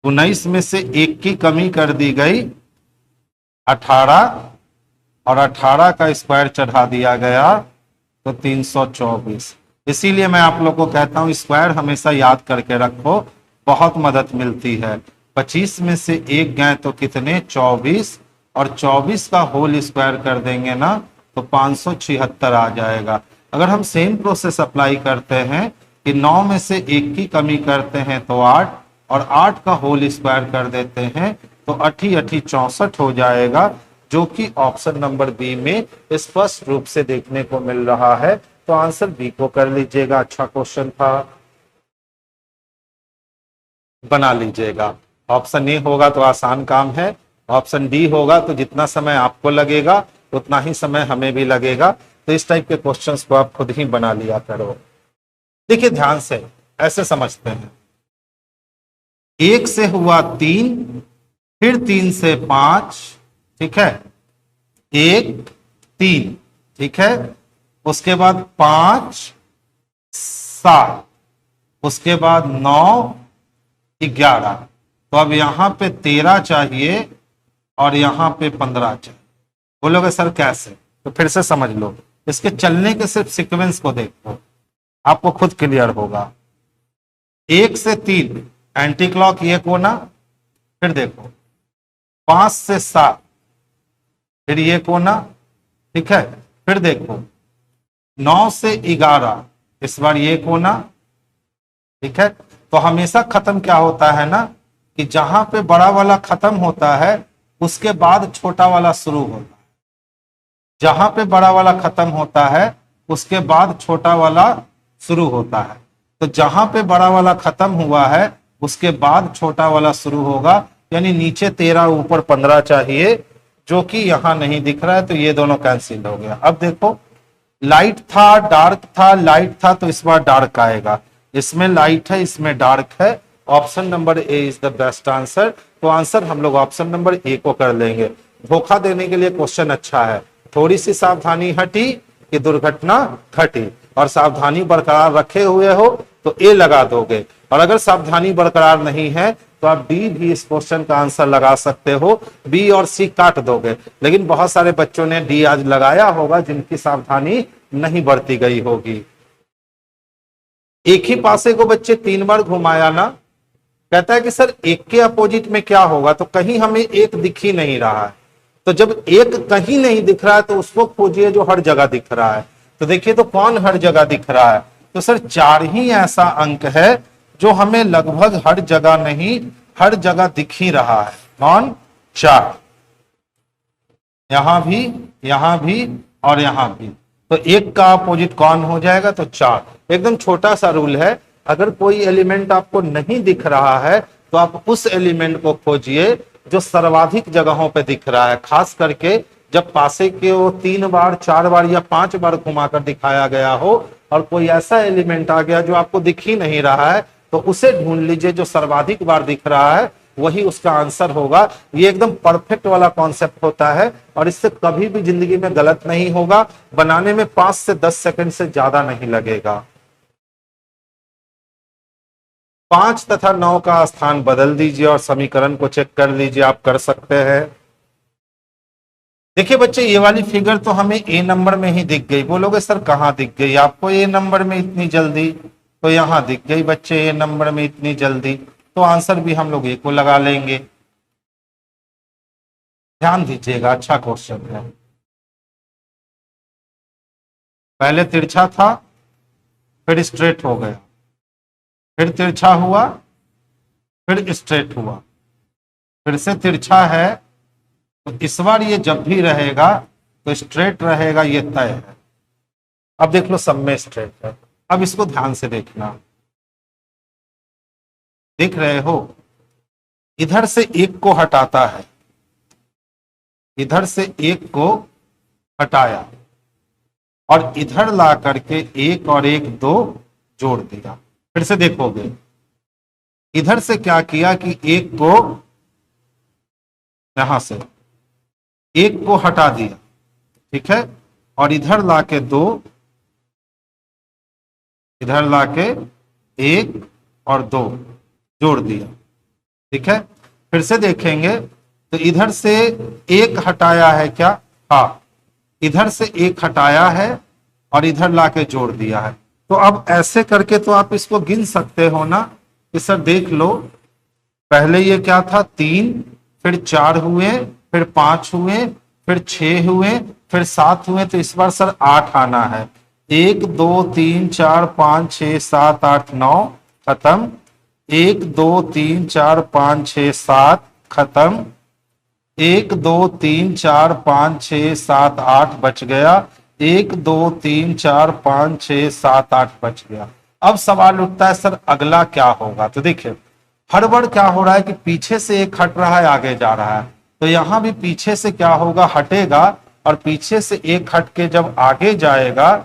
19 में से 1 की कमी कर दी गई, 18, और 18 का स्क्वायर चढ़ा दिया गया तो 324। इसीलिए मैं आप लोग को कहता हूं स्क्वायर हमेशा याद करके रखो, बहुत मदद मिलती है। 25 में से 1 गए तो कितने, 24, और 24 का होल स्क्वायर कर देंगे ना तो 576 आ जाएगा। अगर हम सेम प्रोसेस अप्लाई करते हैं कि 9 में से 1 की कमी करते हैं तो 8, और 8 का होल स्क्वायर कर देते हैं तो 8 8 64 हो जाएगा, जो कि ऑप्शन नंबर बी में स्पष्ट रूप से देखने को मिल रहा है। तो आंसर बी को कर लीजिएगा। अच्छा क्वेश्चन था, बना लीजिएगा। ऑप्शन ए होगा तो आसान काम है, ऑप्शन डी होगा तो जितना समय आपको लगेगा उतना ही समय हमें भी लगेगा। तो इस टाइप के क्वेश्चंस को आप खुद ही बना लिया करो। देखिए ध्यान से ऐसे समझते हैं, 1 से हुआ 3, फिर 3 से 5, ठीक है, 1 3, ठीक है, उसके बाद 5 7, उसके बाद 9 11। तो अब यहां पे 13 चाहिए और यहां पे 15 चाहिए। बोलोगे सर कैसे, तो फिर से समझ लो, इसके चलने के सिर्फ सीक्वेंस को देखो। आपको खुद क्लियर होगा। 1 से 3 एंटी क्लॉक ये कोना, फिर देखो 5 से 7 फिर ये कोना, ठीक है। फिर देखो 9 से 11 इस बार ये कोना, ठीक है। तो हमेशा खत्म क्या होता है ना कि जहां पे बड़ा वाला खत्म होता है उसके बाद छोटा वाला शुरू होता है, जहां पे बड़ा वाला खत्म होता है उसके बाद छोटा वाला शुरू होता है। तो जहां पे बड़ा वाला खत्म हुआ है उसके बाद छोटा वाला शुरू होगा, यानी नीचे 13 ऊपर 15 चाहिए, जो कि यहां नहीं दिख रहा है, तो ये दोनों कैंसिल हो गया। अब देखो लाइट था डार्क था, लाइट था तो इस बार डार्क आएगा, इसमें लाइट है इसमें डार्क है। Option number A is the best answer. तो आंसर हम लोग ऑप्शन नंबर ए को कर लेंगे। धोखा देने के लिए क्वेश्चन अच्छा है, थोड़ी सी सावधानी हटी कि दुर्घटना घटी, और सावधानी बरकरार रखे हुए हो तो ए लगा दोगे, और अगर सावधानी बरकरार नहीं है तो आप डी भी इस क्वेश्चन का आंसर लगा सकते हो, बी और सी काट दोगे। लेकिन बहुत सारे बच्चों ने डी आज लगाया होगा जिनकी सावधानी नहीं बरती गई होगी। एक ही पासे को बच्चे 3 बार घुमाया ना, कहता है कि सर एक के अपोजिट में क्या होगा, तो कहीं हमें एक दिख ही नहीं रहा है। तो जब एक कहीं नहीं दिख रहा है तो उसको खोजिए जो हर जगह दिख रहा है। तो देखिए तो कौन हर जगह दिख रहा है, तो सर 4 ही ऐसा अंक है जो हमें लगभग हर जगह नहीं हर जगह दिख ही रहा है। कौन? 4, यहां भी और यहां भी। तो एक का अपोजिट कौन हो जाएगा, तो 4। एकदम छोटा सा रूल है, अगर कोई एलिमेंट आपको नहीं दिख रहा है तो आप उस एलिमेंट को खोजिए जो सर्वाधिक जगहों पे दिख रहा है। खास करके जब पासे के वो 3 बार 4 बार या 5 बार घुमाकर दिखाया गया हो और कोई ऐसा एलिमेंट आ गया जो आपको दिख ही नहीं रहा है, तो उसे ढूंढ लीजिए जो सर्वाधिक बार दिख रहा है, वही उसका आंसर होगा। ये एकदम परफेक्ट वाला कॉन्सेप्ट होता है और इससे कभी भी जिंदगी में गलत नहीं होगा। बनाने में 5 से 10 सेकंड से ज्यादा नहीं लगेगा। 5 तथा 9 का स्थान बदल दीजिए और समीकरण को चेक कर लीजिए, आप कर सकते हैं। देखिए बच्चे ये वाली फिगर तो हमें ए नंबर में ही दिख गई। बोलोगे सर कहां दिख गई आपको ए नंबर में इतनी जल्दी, तो यहां दिख गई बच्चे ए नंबर में इतनी जल्दी, तो आंसर भी हम लोग ए को लगा लेंगे। ध्यान दीजिएगा, अच्छा क्वेश्चन है। पहले तिरछा था फिर स्ट्रेट हो गया, फिर तिरछा हुआ फिर स्ट्रेट हुआ, फिर से तिरछा है, तो इस बार ये जब भी रहेगा तो स्ट्रेट रहेगा, ये तय है। अब देख लो सब में स्ट्रेट है। अब इसको ध्यान से देखना, देख रहे हो इधर से एक को हटाता है, इधर से एक को हटाया और इधर ला करके 1 और 1 2 जोड़ दिया। फिर से देखोगे इधर से क्या किया कि एक को यहां से एक को हटा दिया, ठीक है, और इधर लाके 2, इधर लाके 1 और 2 जोड़ दिया, ठीक है। फिर से देखेंगे तो इधर से एक हटाया है क्या, हाँ, इधर से एक हटाया है और इधर लाके जोड़ दिया है। तो अब ऐसे करके तो आप इसको गिन सकते हो ना कि सर देख लो, पहले ये क्या था 3, फिर 4 हुए, फिर 5 हुए, फिर 6 हुए, फिर 7 हुए, तो इस बार सर 8 आना है। 1 2 3 4 5 6 7 8 9 खत्म, 1 2 3 4 5 6 7 खत्म, 1 2 3 4 5 6 7 8 बच गया, 1 2 3 4 5 6 7 8 बच गया। अब सवाल उठता है सर अगला क्या होगा। तो देखिए हर बार क्या हो रहा है कि पीछे से एक हट रहा है आगे जा रहा है, तो यहां भी पीछे से क्या होगा, हटेगा, और पीछे से एक हट के जब आगे जाएगा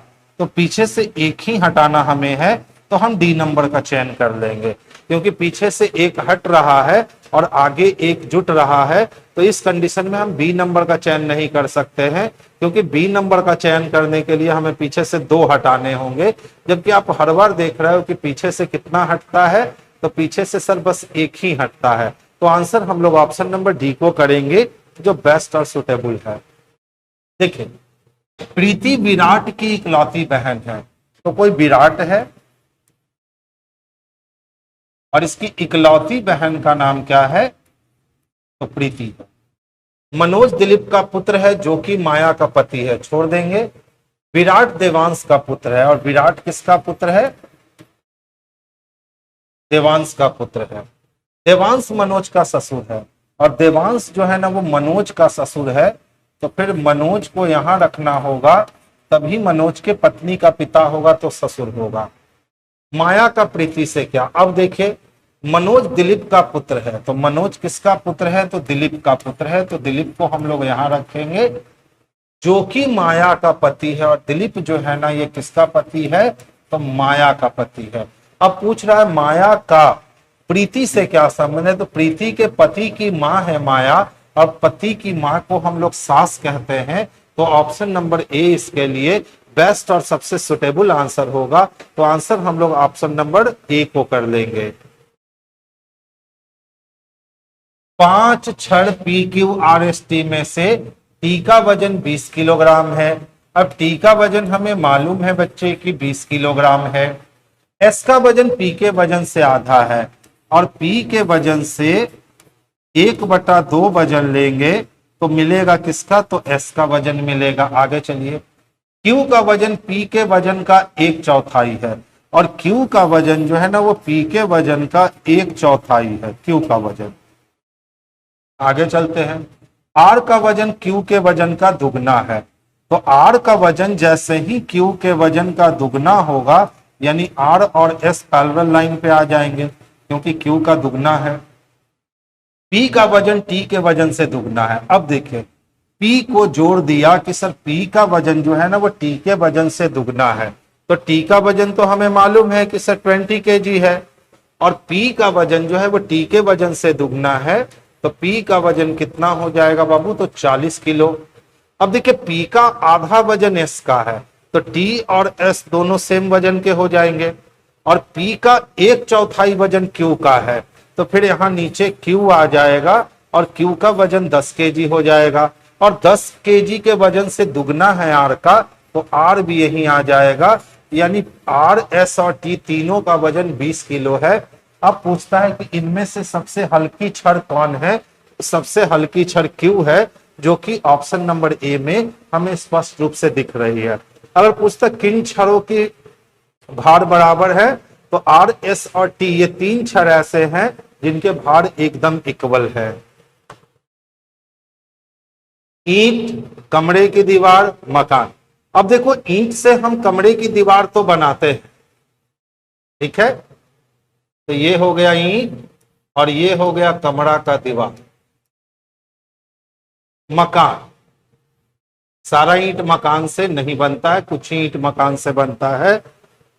तो पीछे से एक ही हटाना हमें है, तो हम डी नंबर का चयन कर लेंगे, क्योंकि पीछे से एक हट रहा है और आगे एक जुट रहा है। तो इस कंडीशन में हम बी नंबर का चयन नहीं कर सकते हैं, क्योंकि बी नंबर का चयन करने के लिए हमें पीछे से 2 हटाने होंगे, जबकि आप हर बार देख रहे हो कि पीछे से कितना हटता है, तो पीछे से सर बस एक ही हटता है। तो आंसर हम लोग ऑप्शन नंबर डी को करेंगे, जो बेस्ट और सुटेबल है। देखिए प्रीति विराट की इकलौती बहन है, तो कोई विराट है और इसकी इकलौती बहन का नाम क्या है, तो प्रीति है। मनोज दिलीप का पुत्र है जो कि माया का पति है, छोड़ देंगे। विराट देवांश का पुत्र है, और विराट किसका पुत्र है, देवांश का पुत्र है। देवांश मनोज का ससुर है, और देवांश जो है ना वो मनोज का ससुर है, तो फिर मनोज को यहां रखना होगा, तभी मनोज के पत्नी का पिता होगा तो ससुर होगा। माया का प्रीति से क्या, अब देखिए मनोज दिलीप का पुत्र है, तो मनोज किसका पुत्र है, तो दिलीप का पुत्र है, तो दिलीप को हम लोग यहां रखेंगे जो कि माया का पति है, और दिलीप जो है ना ये किसका पति है, तो माया का पति है। अब पूछ रहा है माया का प्रीति से क्या संबंध है, तो प्रीति के पति की माँ है माया, और पति की माँ को हम लोग सास कहते हैं, तो ऑप्शन नंबर ए इसके लिए बेस्ट और सबसे सुटेबल आंसर होगा। तो आंसर हम लोग ऑप्शन नंबर ए को कर लेंगे। 5 छड़ PQRST में से टी का वजन 20 किलोग्राम है। अब टी का वजन हमें मालूम है बच्चे कि 20 किलोग्राम है। एस का वजन पी के वजन से आधा है, और पी के वजन से 1/2 वजन लेंगे तो मिलेगा किसका, तो एस का वजन मिलेगा। आगे चलिए, क्यू का वजन पी के वजन का 1/4 है, और क्यू का वजन जो है ना वो पी के वजन का 1/4 है, क्यू का वजन। आगे चलते हैं, आर का वजन क्यू के वजन का दुगना है, तो आर का वजन जैसे ही क्यू के वजन का दुगना होगा, यानी आर और एस पैरेलल लाइन पे आ जाएंगे क्योंकि क्यू का दुगना है। पी का वजन टी के वजन से दुगना है। अब देखिए पी को जोड़ दिया कि सर पी का वजन जो है ना वो टी के वजन से दुगना है, तो टी का वजन तो हमें मालूम है कि सर 20 kg है, और पी का वजन जो है वो टी के वजन से दुगना है, तो पी का वजन कितना हो जाएगा बाबू, तो 40 किलो। अब देखिए पी का आधा वजन एस का है, तो टी और एस दोनों सेम वजन के हो जाएंगे, और पी का 1/4 वजन क्यू का है, तो फिर यहां नीचे क्यू आ जाएगा, और क्यू का वजन 10 kg हो जाएगा, और 10 kg के वजन से दुगना है आर का, तो आर भी यहीं आ जाएगा, यानी आर एस और टी तीनों का वजन 20 किलो है। अब पूछता है कि इनमें से सबसे हल्की छड़ कौन है, सबसे हल्की छड़ क्यू है, जो कि ऑप्शन नंबर ए में हमें स्पष्ट रूप से दिख रही है। अगर पूछता किन छड़ों की भार बराबर है, तो आर एस और टी ये 3 छड़ ऐसे हैं जिनके भार एकदम इक्वल है। ईंट, कमरे की दीवार, मकान। अब देखो ईंट से हम कमरे की दीवार तो बनाते हैं, ठीक है, तो ये हो गया ईंट और ये हो गया कमरा का दीवार। मकान, सारा ईंट मकान से नहीं बनता है, कुछ ईंट मकान से बनता है।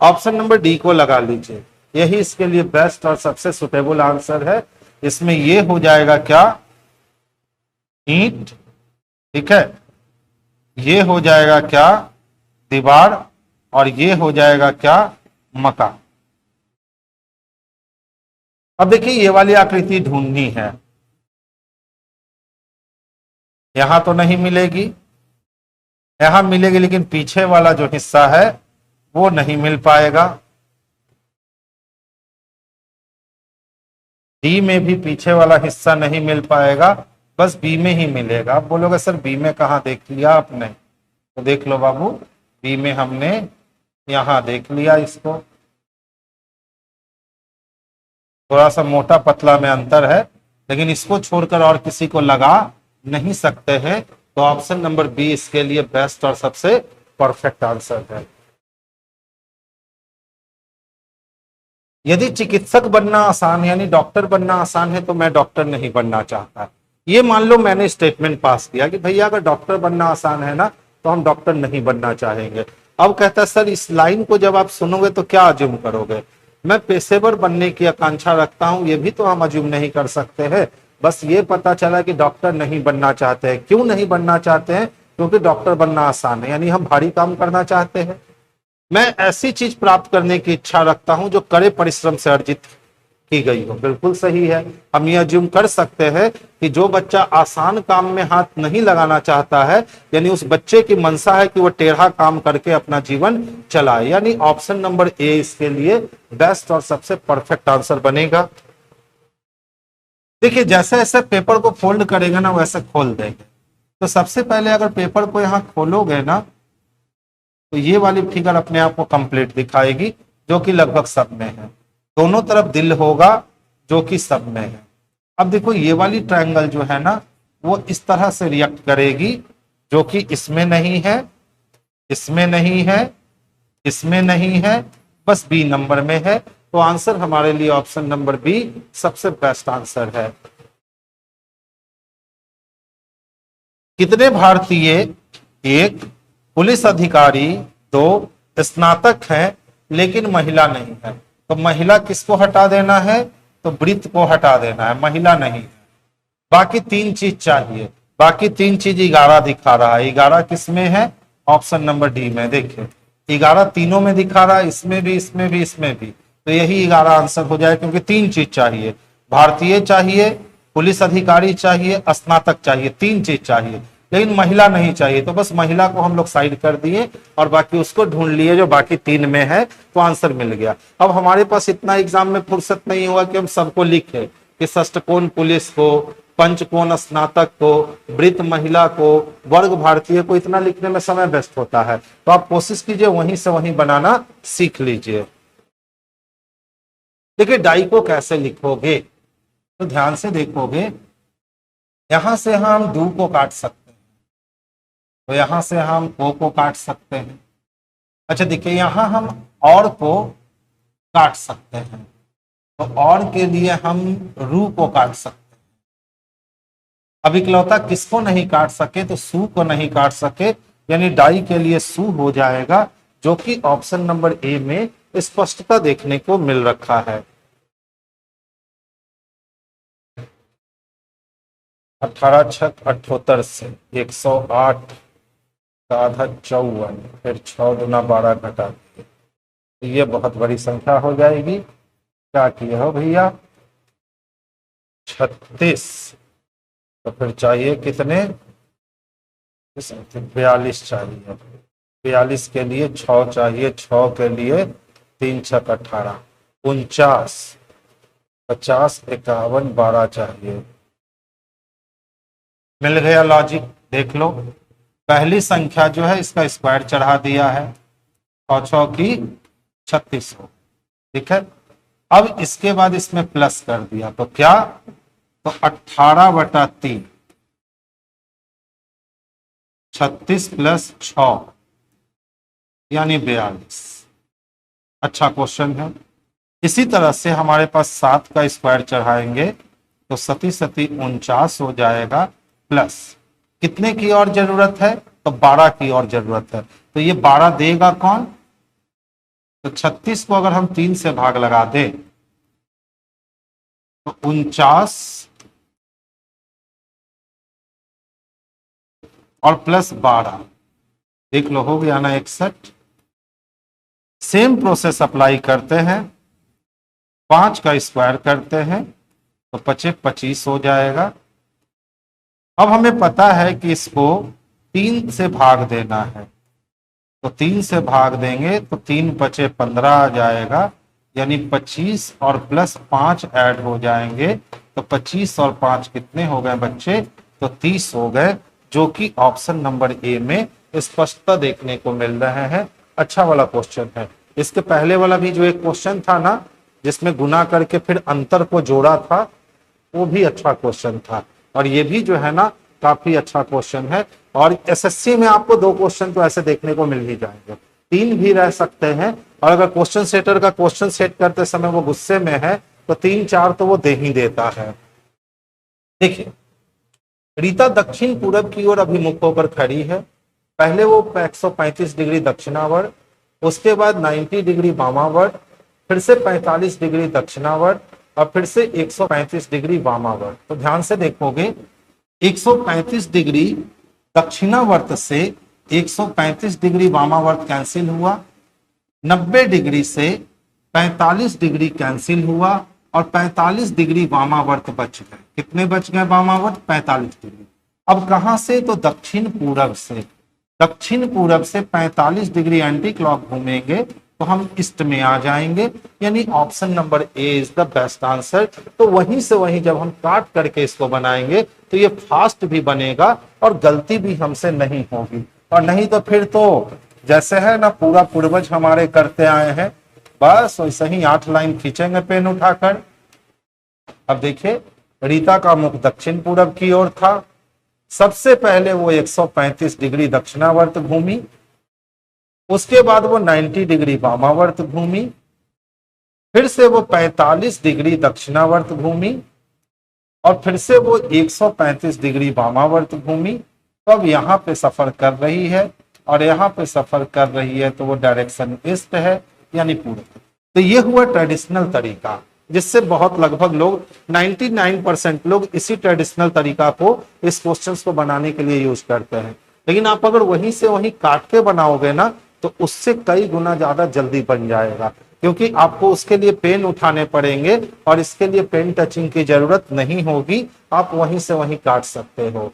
ऑप्शन नंबर डी को लगा लीजिए, यही इसके लिए बेस्ट और सबसे सुटेबल आंसर है। इसमें ये हो जाएगा क्या, ईंट, ठीक है, ये हो जाएगा क्या, दीवार, और ये हो जाएगा क्या, मकान। अब देखिए ये वाली आकृति ढूंढनी है, यहां तो नहीं मिलेगी, यहां मिलेगी लेकिन पीछे वाला जो हिस्सा है वो नहीं मिल पाएगा। डी में भी पीछे वाला हिस्सा नहीं मिल पाएगा, बस बी में ही मिलेगा। आप बोलोगे सर बी में कहाँ देख लिया आपने, तो देख लो बाबू, बी में हमने यहां देख लिया इसको। थोड़ा सा मोटा पतला में अंतर है, लेकिन इसको छोड़कर और किसी को लगा नहीं सकते हैं, तो ऑप्शन नंबर बी इसके लिए बेस्ट और सबसे परफेक्ट आंसर है। यदि चिकित्सक बनना आसान है, यानी डॉक्टर बनना आसान है, तो मैं डॉक्टर नहीं बनना चाहता। ये मान लो मैंने स्टेटमेंट पास किया कि भैया अगर डॉक्टर बनना आसान है ना, तो हम डॉक्टर नहीं बनना चाहेंगे। अब कहता है सर इस लाइन को जब आप सुनोगे तो क्या अज्यूम करोगे, मैं पेशेवर बनने की आकांक्षा रखता हूं, ये भी तो हम अज्यूम नहीं कर सकते हैं। बस ये पता चला कि डॉक्टर नहीं बनना चाहते हैं। क्यों नहीं बनना चाहते हैं, क्योंकि डॉक्टर बनना आसान है, यानी हम भारी काम करना चाहते हैं। मैं ऐसी चीज प्राप्त करने की इच्छा रखता हूं जो कड़े परिश्रम से अर्जित, की गई हो। बिल्कुल सही है। हम ये अज्यूम कर सकते हैं कि जो बच्चा आसान काम में हाथ नहीं लगाना चाहता है, यानी उस बच्चे की मंशा है कि वो टेढ़ा काम करके अपना जीवन चलाए, यानी ऑप्शन नंबर ए इसके लिए बेस्ट और सबसे परफेक्ट आंसर बनेगा। देखिए जैसे जैसे पेपर को फोल्ड करेगा ना वैसे खोल देंगे। तो सबसे पहले अगर पेपर को यहां खोलोगे ना तो ये वाली फिगर अपने आप को कंप्लीट दिखाएगी, जो कि लगभग सब में है। दोनों तरफ दिल होगा जो कि सब में है। अब देखो ये वाली ट्रायंगल जो है ना वो इस तरह से रिएक्ट करेगी, जो कि इसमें नहीं है, इसमें नहीं है, इसमें नहीं है, बस बी नंबर में है। तो आंसर हमारे लिए ऑप्शन नंबर बी सबसे बेस्ट आंसर है। कितने भारतीय, एक, पुलिस अधिकारी, दो, स्नातक हैं लेकिन महिला नहीं है। तो महिला किसको हटा देना है? तो वृत्त को हटा देना है, महिला नहीं है। बाकी तीन चीज चाहिए, बाकी तीन चीज 11 दिखा रहा है। 11 किस में है? ऑप्शन नंबर डी में। देखिए 11 तीनों में दिखा रहा है, इसमें भी, इसमें भी, इसमें भी। तो यही 11 आंसर हो जाए, क्योंकि तीन चीज चाहिए, भारतीय चाहिए, पुलिस अधिकारी चाहिए, स्नातक चाहिए, तीन चीज चाहिए, लेकिन महिला नहीं चाहिए। तो बस महिला को हम लोग साइड कर दिए और बाकी उसको ढूंढ लिए जो बाकी तीन में है, तो आंसर मिल गया। अब हमारे पास इतना एग्जाम में फुर्सत नहीं हुआ कि हम सबको लिखे कि षष्ठकोण पुलिस को, पंचकोण स्नातक को, वृत्त महिला को, वर्ग भारतीय को, इतना लिखने में समय वेस्ट होता है। तो आप कोशिश कीजिए वहीं से वहीं बनाना सीख लीजिए। देखिए डाई को कैसे लिखोगे, तो ध्यान से देखोगे, यहां से हम दू को काट सकते हैं, तो यहां से हम को काट सकते हैं। अच्छा देखिए यहां हम और को काट सकते हैं, तो और के लिए हम रू को काट सकते हैं। अब इकलौता किसको नहीं काट सके? तो सू को नहीं काट सके, यानी डाई के लिए सू हो जाएगा, जो कि ऑप्शन नंबर ए में स्पष्टता देखने को मिल रखा है। 18 छक 78 से 108 का आधा 54, फिर 6 गुना 12 घटा दिए, तो ये बहुत बड़ी संख्या हो जाएगी। क्या किए हो भैया? 36। तो फिर चाहिए कितने? 42 चाहिए। 42 के लिए 6 चाहिए, 6 के लिए 3 छक 18, 49, 50, 51, 12 चाहिए। मिल गया लॉजिक। देख लो पहली संख्या जो है इसका स्क्वायर चढ़ा दिया है, 6 की 36 हो, ठीक है। अब इसके बाद इसमें प्लस कर दिया, तो क्या? तो 18/3, 36 प्लस 6 यानी 42। अच्छा क्वेश्चन है। इसी तरह से हमारे पास 7 का स्क्वायर चढ़ाएंगे तो 37 49 हो जाएगा, प्लस कितने की और जरूरत है? तो 12 की और जरूरत है। तो ये 12 देगा कौन? तो 36 को अगर हम 3 से भाग लगा दें तो 49 और प्लस 12, देख लो हो गया ना 61। सेम प्रोसेस अप्लाई करते हैं, 5 का स्क्वायर करते हैं तो 25 हो जाएगा। अब हमें पता है कि इसको 3 से भाग देना है, तो 3 से भाग देंगे तो 3 × 15 आ जाएगा, यानी 25 और प्लस 5 ऐड हो जाएंगे, तो 25 और 5 कितने हो गए बच्चे? तो 30 हो गए, जो कि ऑप्शन नंबर ए में स्पष्टता देखने को मिल रहे हैं। अच्छा वाला क्वेश्चन है। इसके पहले वाला भी जो एक क्वेश्चन था ना जिसमें गुना करके फिर अंतर को जोड़ा था, वो भी अच्छा क्वेश्चन था, और ये भी जो है ना काफी अच्छा क्वेश्चन है। और एसएससी में आपको 2 क्वेश्चन तो ऐसे देखने को मिल ही जाएंगे, 3 भी रह सकते हैं, और अगर क्वेश्चन सेटर का क्वेश्चन सेट करते समय वो गुस्से में है तो 3-4 तो वो दे ही देता है। देखिए रीता दक्षिण पूरब की ओर अभिमुख होकर खड़ी है। पहले वो 135 डिग्री दक्षिणावर्त, उसके बाद 90 डिग्री वामावर्त, फिर से 45 डिग्री दक्षिणावर्त, और फिर से 135 डिग्री वामावर्त। तो ध्यान से देखोगे 135 डिग्री दक्षिणावर्त से 135 डिग्री वामावर्त कैंसिल हुआ, 90 डिग्री से 45 डिग्री कैंसिल हुआ, और 45 डिग्री वामावर्त बच गए। कितने बच गए वामावर्त? 45 डिग्री। अब कहां से? तो दक्षिण पूरब से। दक्षिण पूरब से 45 डिग्री एंटी क्लॉक घूमेंगे तो हम ईस्ट में आ जाएंगे, यानी option number A is the best answer. तो वहीं से वहीं जब हम काट करके इसको बनाएंगे तो ये फास्ट भी बनेगा और गलती भी हमसे नहीं होगी। और नहीं तो फिर तो जैसे है ना पूरा पूर्वज हमारे करते आए हैं, बस वैसे ही 8 लाइन खींचेंगे पेन उठाकर। अब देखिए रीता का मुख दक्षिण पूरब की ओर था। सबसे पहले वो 135 डिग्री दक्षिणावर्त घूमी, उसके बाद वो 90 डिग्री वामावर्त घूमी, फिर से वो 45 डिग्री दक्षिणावर्त घूमी और फिर से वो 135 डिग्री वामावर्त घूमी। तो अब यहाँ पे सफर कर रही है और यहाँ पे सफर कर रही है, तो वो डायरेक्शन ईस्ट है यानी पूर्व। तो ये हुआ ट्रेडिशनल तरीका, जिससे बहुत लगभग लोग 99% लोग इसी ट्रेडिशनल तरीका को इस क्वेश्चंस को बनाने के लिए यूज करते हैं। लेकिन आप अगर वहीं से वहीं काट के बनाओगे ना तो उससे कई गुना ज्यादा जल्दी बन जाएगा, क्योंकि आपको उसके लिए पेन उठाने पड़ेंगे और इसके लिए पेन टचिंग की जरूरत नहीं होगी, आप वहीं से वहीं काट सकते हो।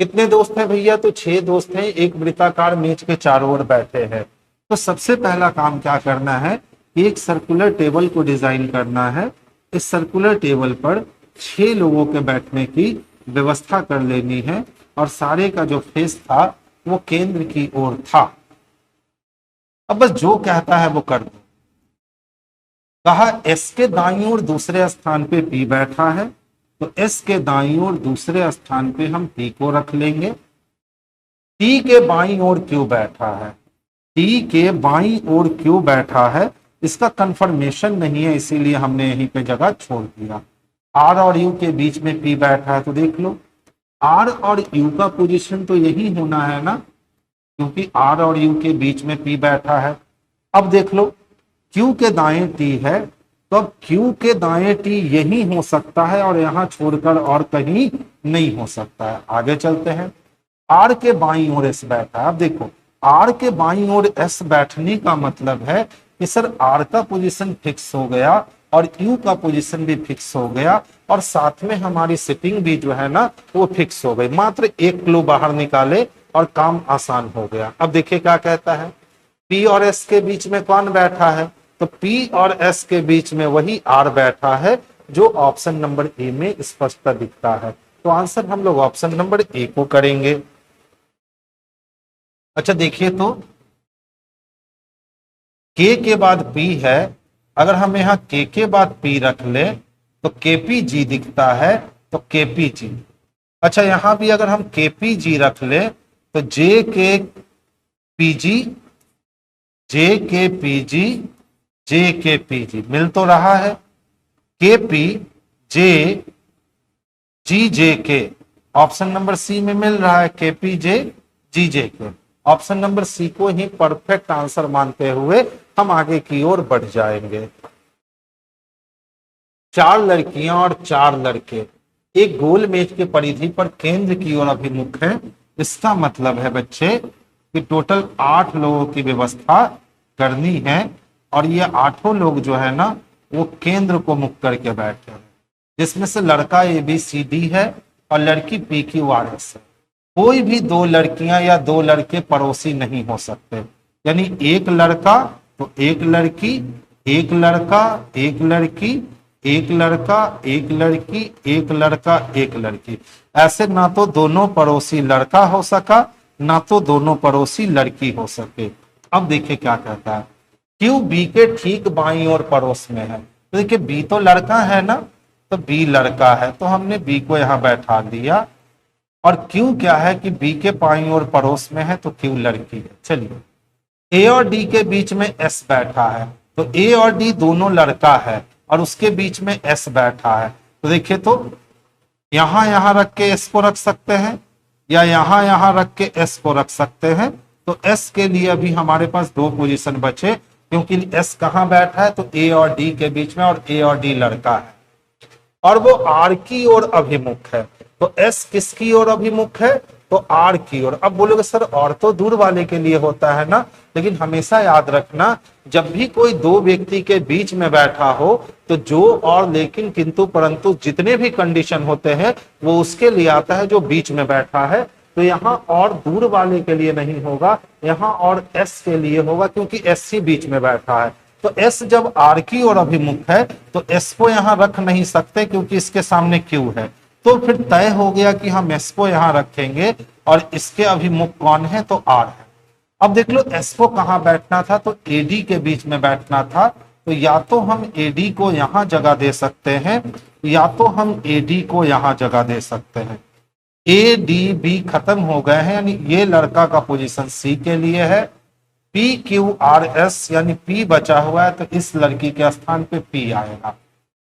कितने दोस्त हैं भैया? तो 6 दोस्त हैं, एक वृत्ताकार मेज के चारों ओर बैठे हैं। तो सबसे पहला काम क्या करना है, एक सर्कुलर टेबल को डिजाइन करना है। इस सर्कुलर टेबल पर 6 लोगों के बैठने की व्यवस्था कर लेनी है और सारे का जो फेस था वो केंद्र की ओर था। अब बस जो कहता है वो कर दो। कहा एस के दाईं ओर दूसरे स्थान पे पी बैठा है, तो एस के दाईं ओर दूसरे स्थान पे हम पी को रख लेंगे। टी के बाईं ओर क्यू बैठा है, टी के बाईं ओर क्यू बैठा है, इसका कंफर्मेशन नहीं है इसीलिए हमने यहीं पे जगह छोड़ दिया। आर और यू के बीच में पी बैठा है, तो देख लो आर और यू का पोजीशन तो यही होना है ना, क्योंकि आर और यू के बीच में पी बैठा है। अब देख लो क्यू के दाएं टी है, तो अब क्यू के दाएं टी यही हो सकता है और यहां छोड़कर और कहीं नहीं हो सकता है। आगे चलते हैं। आर के बाईं ओर एस बैठा है। अब देखो आर के बाईं ओर एस बैठने का मतलब है कि सर आर का पोजीशन फिक्स हो गया और यू का पोजीशन भी फिक्स हो गया और साथ में हमारी सिटिंग भी जो है ना वो फिक्स हो गई। मात्र एक क्लू बाहर निकाले और काम आसान हो गया। अब देखिए क्या कहता है, पी और एस के बीच में कौन बैठा है? तो पी और एस के बीच में वही आर बैठा है जो ऑप्शन नंबर ए में स्पष्ट दिखता है। तो आंसर हम लोग ऑप्शन नंबर ए को करेंगे। अच्छा देखिए तो के बाद पी है, अगर हम यहाँ के बाद पी रख ले तो केपी जी दिखता है, तो केपी जी। अच्छा यहां भी अगर हम केपी जी रख ले तो जे के पीजी, जे के पीजी, जे के पीजी मिल तो रहा है। केपी जे जी जे के ऑप्शन नंबर सी में मिल रहा है, केपी जे जी जे के। ऑप्शन नंबर सी को ही परफेक्ट आंसर मानते हुए हम आगे की ओर बढ़ जाएंगे। 4 लड़कियां और 4 लड़के एक गोल मेज के परिधि पर केंद्र की ओर अभिमुख है। इसका मतलब है बच्चे कि टोटल 8 लोगों की व्यवस्था करनी है और ये 8 लोग जो है ना वो केंद्र को मुख करके बैठे हैं, जिसमें से लड़का ABCD है और लड़की PQRS है। कोई भी 2 लड़कियां या 2 लड़के पड़ोसी नहीं हो सकते, यानी एक लड़का तो एक लड़की, एक लड़का एक लड़की, एक लड़का एक लड़की, एक लड़का एक लड़की। ऐसे ना तो दोनों पड़ोसी लड़का हो सका ना तो दोनों पड़ोसी लड़की हो सके। अब देखिए क्या कहता है, क्यू बी के ठीक बाईं ओर पड़ोस में है। तो देखिए बी तो लड़का है ना, तो बी लड़का है तो हमने बी को यहां बैठा दिया। और क्यू क्या है कि बी के बाईं ओर पड़ोस में है तो क्यू लड़की है। चलिए ए और डी के बीच में एस बैठा है, तो ए और डी दोनों लड़का है और उसके बीच में एस बैठा है। तो देखिए तो यहां रख के एस को रख सकते हैं या यहां रख के एस को रख सकते हैं। तो एस के लिए अभी हमारे पास 2 पोजीशन बचे, क्योंकि एस कहां बैठा है तो ए और डी के बीच में, और ए और डी लड़का है और वो आर की ओर अभिमुख है। तो एस किसकी ओर अभिमुख है? तो आर की ओर। अब बोलोगे सर और तो दूर वाले के लिए होता है ना, लेकिन हमेशा याद रखना जब भी कोई दो व्यक्ति के बीच में बैठा हो तो जो और लेकिन किंतु परंतु जितने भी कंडीशन होते हैं वो उसके लिए आता है जो बीच में बैठा है। तो यहाँ और दूर वाले के लिए नहीं होगा, यहाँ और एस के लिए होगा, क्योंकि एस ही बीच में बैठा है। तो एस जब आर की ओर अभिमुख है तो एस को यहाँ रख नहीं सकते क्योंकि इसके सामने क्यू है। तो फिर तय हो गया कि हम एस को यहाँ रखेंगे और इसके अभिमुख कौन है, तो आर है। अब देख लो एस को कहाँ बैठना था, तो एडी के बीच में बैठना था। तो या तो हम एडी को यहाँ जगह दे सकते हैं या तो हम एडी को यहाँ जगह दे सकते हैं। ए डी बी खत्म हो गए हैं, यानी ये लड़का का पोजीशन सी के लिए है। पी क्यू आर एस यानी पी बचा हुआ है, तो इस लड़की के स्थान पे पी आएगा।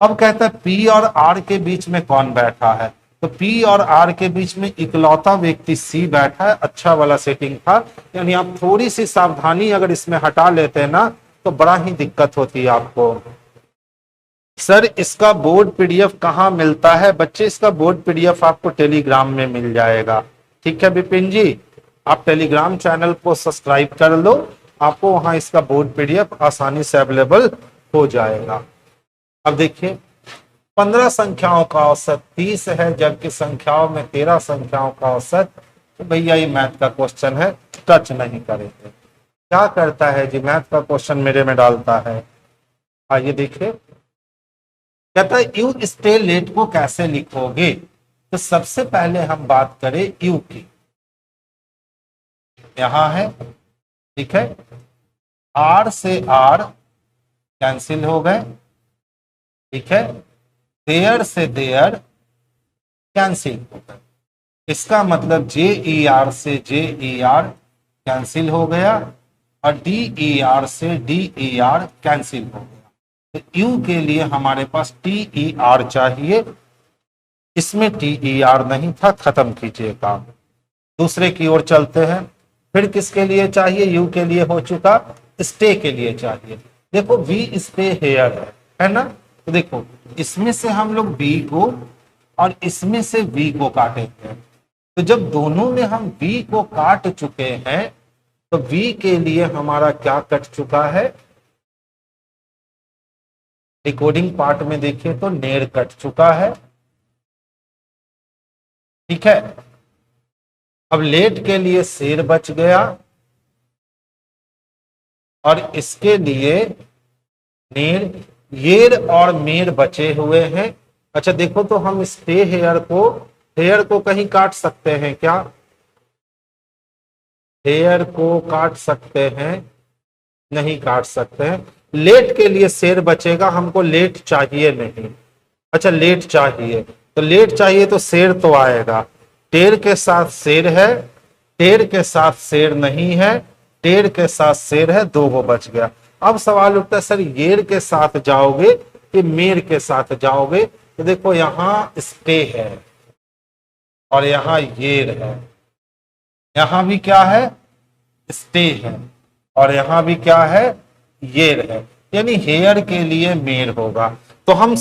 अब कहता है पी और आर के बीच में कौन बैठा है, तो पी और आर के बीच में इकलौता व्यक्ति सी बैठा है। अच्छा वाला सेटिंग था, यानी आप थोड़ी सी सावधानी अगर इसमें हटा लेते हैं ना तो बड़ा ही दिक्कत होती है आपको। सर इसका बोर्ड पीडीएफ कहाँ मिलता है? बच्चे इसका बोर्ड पीडीएफ आपको टेलीग्राम में मिल जाएगा। ठीक है विपिन जी, आप टेलीग्राम चैनल को सब्सक्राइब कर लो, आपको वहां इसका बोर्ड पीडीएफ आसानी से अवेलेबल हो जाएगा। अब देखिए 15 संख्याओं का औसत 30 है, जबकि संख्याओं में 13 संख्याओं का औसत। तो भैया ये मैथ का क्वेश्चन है, टच नहीं करेंगे। क्या करता है जी, मैथ का क्वेश्चन मेरे में डालता है। आइए देखिए, कहता है यू स्टे लेट को कैसे लिखोगे। तो सबसे पहले हम बात करें यू की, यहां है, ठीक है, आर से आर कैंसिल हो गए, ठीक है, देयर से देयर कैंसिल हो गए। इसका मतलब जे ई आर से जे ई आर कैंसिल हो गया और डी ई आर से डी ई आर कैंसिल हो गया। तो यू के लिए हमारे पास टी ई आर चाहिए, इसमें टी ई आर नहीं था, खत्म कीजिए काम। दूसरे की ओर चलते हैं, फिर किसके लिए चाहिए? यू के लिए हो चुका, स्टे के लिए चाहिए। देखो वी स्टे हेयर है ना, तो देखो इसमें से हम लोग बी को और इसमें से वी को काटेंगे। तो जब दोनों में हम वी को काट चुके हैं तो वी के लिए हमारा क्या कट चुका है? डिकोडिंग पार्ट में देखिए तो नेर कट चुका है, ठीक है। अब लेट के लिए शेर बच गया और इसके लिए नेर, येर और मेर बचे हुए हैं। अच्छा देखो तो हम स्टे हेयर को कहीं काट सकते हैं क्या? हेयर को काट सकते हैं? नहीं काट सकते हैं। लेट के लिए शेर बचेगा, हमको लेट चाहिए नहीं। अच्छा लेट चाहिए, तो लेट चाहिए तो शेर तो आएगा। टेर के साथ शेर है, टेर के साथ शेर नहीं है, टेर के साथ शेर है, दो वो बच गया। अब सवाल उठता है सर येर के साथ जाओगे कि मेर के साथ जाओगे? तो देखो यहां स्टे है और यहां येर है, यहां भी क्या है? स्टे है और यहां भी क्या है? येर है, यानी हेयर के लिए मेर होगा। तो हम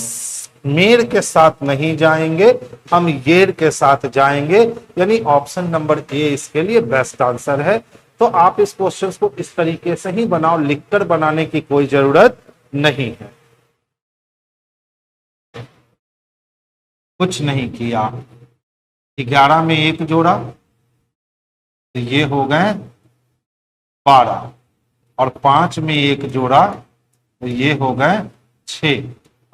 मेर के साथ नहीं जाएंगे, हम येर के साथ जाएंगे, यानी ऑप्शन नंबर ए इसके लिए बेस्ट आंसर है। तो आप इस क्वेश्चन को इस तरीके से ही बनाओ, लिखकर बनाने की कोई जरूरत नहीं है। कुछ नहीं किया, 11 में 1 जोड़ा तो ये हो गए 12 और 5 में 1 जोड़ा तो ये हो गए 6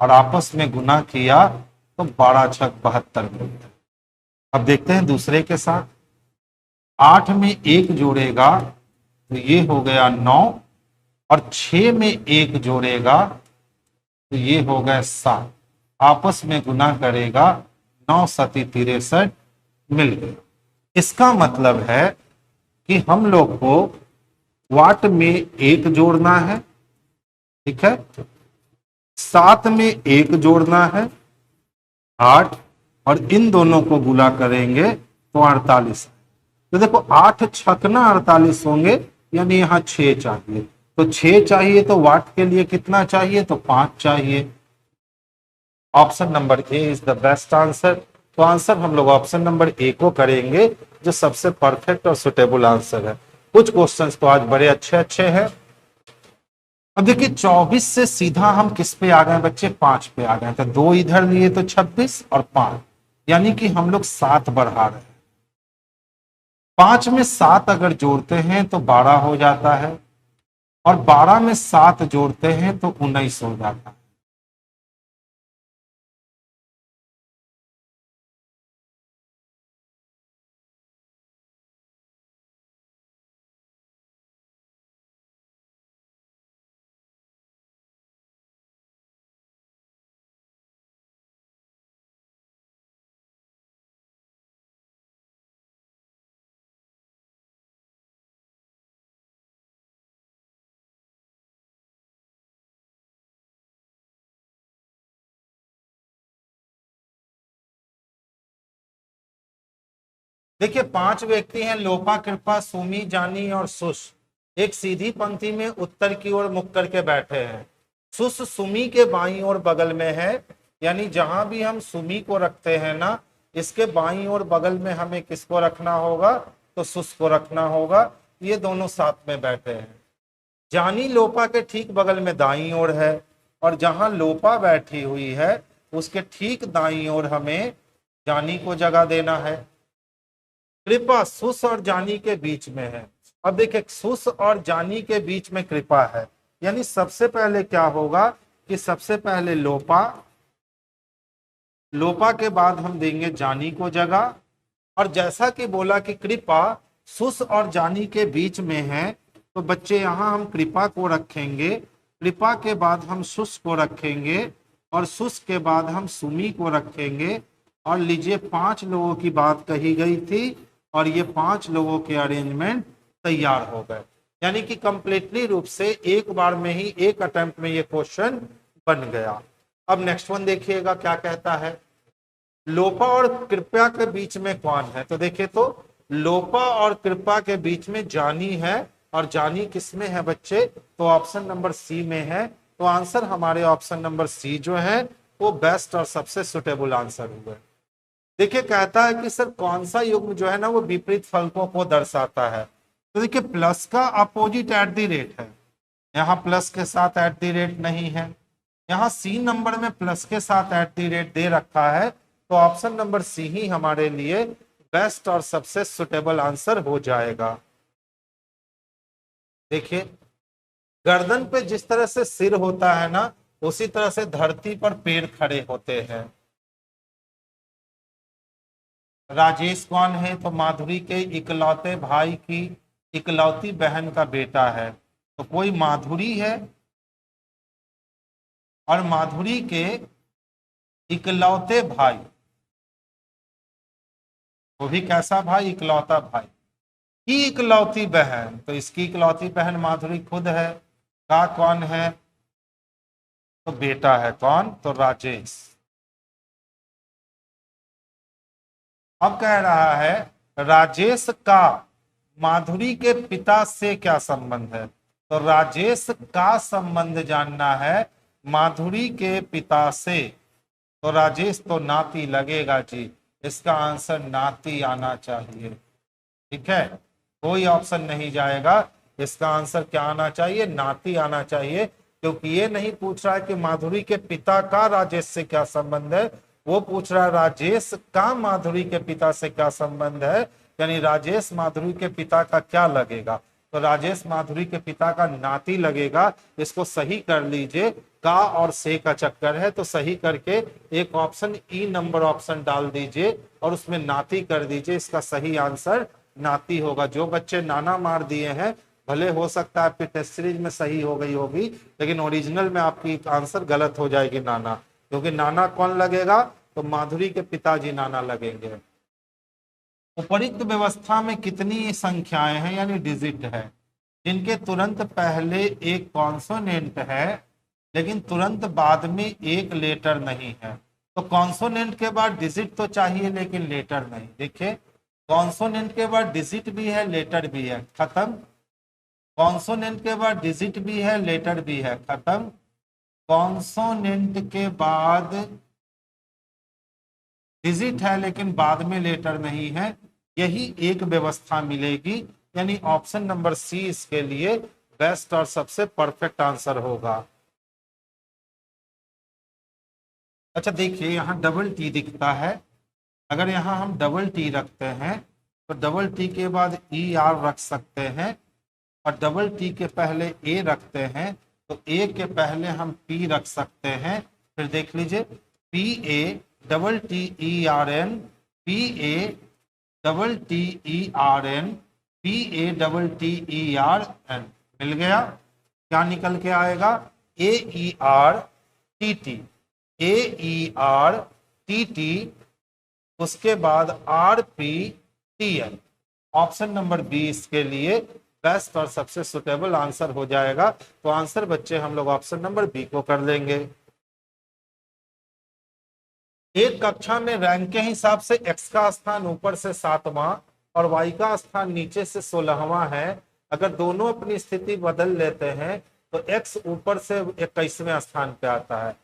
और आपस में गुना किया तो 12 छक 72 मिलते। अब देखते हैं दूसरे के साथ, 8 में 1 जोड़ेगा तो ये हो गया 9 और 6 में 1 जोड़ेगा तो ये हो गया 7, आपस में गुना करेगा 9 सती 63 मिल गया। इसका मतलब है कि हम लोग को वाट में 1 जोड़ना है, ठीक है, 7 में 1 जोड़ना है 8 और इन दोनों को गुना करेंगे तो 48। तो देखो 8 छकना 48 होंगे, यानी यहाँ 6 चाहिए। तो 6 चाहिए तो वाट के लिए कितना चाहिए? तो 5 चाहिए। Option number A is the best answer. तो आंसर हम लोग ऑप्शन नंबर ए को करेंगे, जो सबसे परफेक्ट और सुटेबल आंसर है। कुछ क्वेश्चंस तो आज बड़े अच्छे अच्छे हैं। अब देखिए 24 से सीधा हम किस पे आ गए बच्चे, 5 पे आ गए। तो 2 इधर लिए तो 26 और 5, यानी कि हम लोग 7 बढ़ा रहे हैं। 5 में 7 अगर जोड़ते हैं तो 12 हो जाता है, और 12 में 7 जोड़ते हैं तो 19 हो जाता है। देखिए 5 व्यक्ति हैं, लोपा, कृपा, सुमी, जानी और सुश, एक सीधी पंक्ति में उत्तर की ओर मुख करके बैठे हैं। सुश सुमी के बाईं ओर बगल में है, यानी जहां भी हम सुमी को रखते हैं ना, इसके बाईं ओर बगल में हमें किसको रखना होगा, तो सुश को रखना होगा। ये दोनों साथ में बैठे हैं। जानी लोपा के ठीक बगल में दाईं ओर है, और जहां लोपा बैठी हुई है उसके ठीक दाईं ओर हमें जानी को जगह देना है। कृपा सुस और जानी के बीच में है। अब देखिए सुस और जानी के बीच में कृपा है, यानी सबसे पहले क्या होगा कि सबसे पहले लोपा, लोपा के बाद हम देंगे जानी को जगह। और जैसा कि बोला कि कृपा सुस और जानी के बीच में है, तो बच्चे यहां हम कृपा को रखेंगे, कृपा के बाद हम सुस को रखेंगे, और सुस के बाद हम सुमी को रखेंगे। और लीजिए 5 लोगों की बात कही गई थी, और ये 5 लोगों के अरेंजमेंट तैयार हो गए, यानी कि कंप्लीटली रूप से एक बार में ही, एक अटेम्प्ट में ये क्वेश्चन बन गया। अब नेक्स्ट वन देखिएगा क्या कहता है। लोपा और कृपा के बीच में कौन है, तो देखिए तो लोपा और कृपा के बीच में जानी है, और जानी किस में है बच्चे, तो ऑप्शन नंबर सी में है। तो आंसर हमारे ऑप्शन नंबर सी जो है वो बेस्ट और सबसे सुटेबल आंसर हुआ। देखिए कहता है कि सर कौन सा युग्म जो है ना वो विपरीत फलकों को दर्शाता है, तो देखिए प्लस का अपोजिट एट द रेट है, यहाँ प्लस के साथ एट द रेट नहीं है, यहाँ सी नंबर में प्लस के साथ एट द रेट दे रखा है। तो ऑप्शन नंबर सी ही हमारे लिए बेस्ट और सबसे सुटेबल आंसर हो जाएगा। देखिए गर्दन पे जिस तरह से सिर होता है ना, उसी तरह से धरती पर पैर खड़े होते हैं। राजेश कौन है, तो माधुरी के इकलौते भाई की इकलौती बहन का बेटा है। तो कोई माधुरी है, और माधुरी के इकलौते भाई, वो भी कैसा भाई, इकलौता भाई की इकलौती बहन, तो इसकी इकलौती बहन माधुरी खुद है। का कौन है, तो बेटा है कौन, तो राजेश। अब कह रहा है राजेश का माधुरी के पिता से क्या संबंध है, तो राजेश का संबंध जानना है माधुरी के पिता से। तो राजेश तो नाती लगेगा जी, इसका आंसर नाती आना चाहिए। ठीक है, कोई ऑप्शन नहीं जाएगा, इसका आंसर क्या आना चाहिए, नाती आना चाहिए। क्योंकि ये नहीं पूछ रहा है कि माधुरी के पिता का राजेश से क्या संबंध है, वो पूछ रहा है राजेश का माधुरी के पिता से क्या संबंध है, यानी राजेश माधुरी के पिता का क्या लगेगा। तो राजेश माधुरी के पिता का नाती लगेगा। इसको सही कर लीजिए, का और से का चक्कर है, तो सही करके एक ऑप्शन ई नंबर ऑप्शन डाल दीजिए और उसमें नाती कर दीजिए। इसका सही आंसर नाती होगा। जो बच्चे नाना मार दिए हैं, भले हो सकता है आपकी टेस्ट सीरीज में सही हो गई होगी, लेकिन ओरिजिनल में आपकी आंसर गलत हो जाएगी नाना, क्योंकि नाना कौन लगेगा, तो माधुरी के पिताजी नाना लगेंगे। उपरोक्त व्यवस्था में कितनी संख्याएं हैं, यानी डिजिट है, जिनके तुरंत पहले एक कॉन्सोनेंट है लेकिन तुरंत बाद में एक लेटर नहीं है। तो कॉन्सोनेंट के बाद डिजिट तो चाहिए लेकिन लेटर नहीं। देखिए कॉन्सोनेंट के बाद डिजिट भी है, लेटर भी है, खत्म। कॉन्सोनेंट के बाद डिजिट भी है, लेटर भी है, खत्म। कॉन्सोनेंट के बाद डिजिट है लेकिन बाद में लेटर नहीं है, यही एक व्यवस्था मिलेगी, यानी ऑप्शन नंबर सी इसके लिए बेस्ट और सबसे परफेक्ट आंसर होगा। अच्छा देखिए यहाँ डबल टी दिखता है, अगर यहाँ हम डबल टी रखते हैं तो डबल टी के बाद ई आर रख सकते हैं, और डबल टी के पहले ए रखते हैं तो ए के पहले हम पी रख सकते हैं। फिर देख लीजिए P A double T E R N, P A double T E R N, P A double T E R N, मिल गया। क्या निकल के आएगा? A E R T T, A E R T T, उसके बाद R P T N. Option number B इसके लिए बेस्ट और सबसे सुटेबल आंसर हो जाएगा। तो आंसर बच्चे हम लोग ऑप्शन नंबर बी को कर लेंगे। एक कक्षा में रैंक के हिसाब से एक्स का स्थान ऊपर से 7वां और वाई का स्थान नीचे से 16वां है। अगर दोनों अपनी स्थिति बदल लेते हैं तो एक्स ऊपर से 21वें स्थान पे आता है।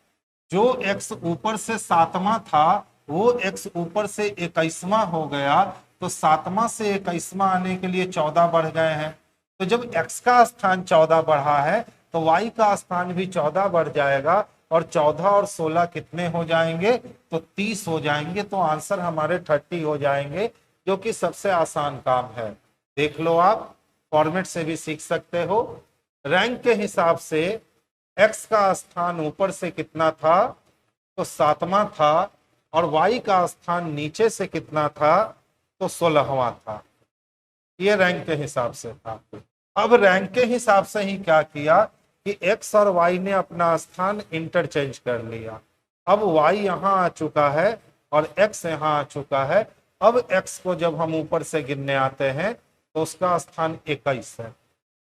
जो एक्स ऊपर से 7वां था वो एक्स ऊपर से 21वां हो गया, तो 7वां से 21वां आने के लिए 14 बढ़ गए हैं। तो जब x का स्थान 14 बढ़ा है तो y का स्थान भी 14 बढ़ जाएगा, और 14 और 16 कितने हो जाएंगे? तो 30 हो जाएंगे। तो आंसर हमारे 30 हो जाएंगे, जो कि सबसे आसान काम है। देख लो, आप फॉर्मेट से भी सीख सकते हो। रैंक के हिसाब से x का स्थान ऊपर से कितना था? तो 7वां था, और y का स्थान नीचे से कितना था? तो 16वां था। ये रैंक के हिसाब से था। अब रैंक के हिसाब से ही क्या किया कि x और y ने अपना स्थान इंटरचेंज कर लिया। अब y यहाँ आ चुका है और x यहाँ आ चुका है। अब x को जब हम ऊपर से गिनने आते हैं तो उसका स्थान 21 है।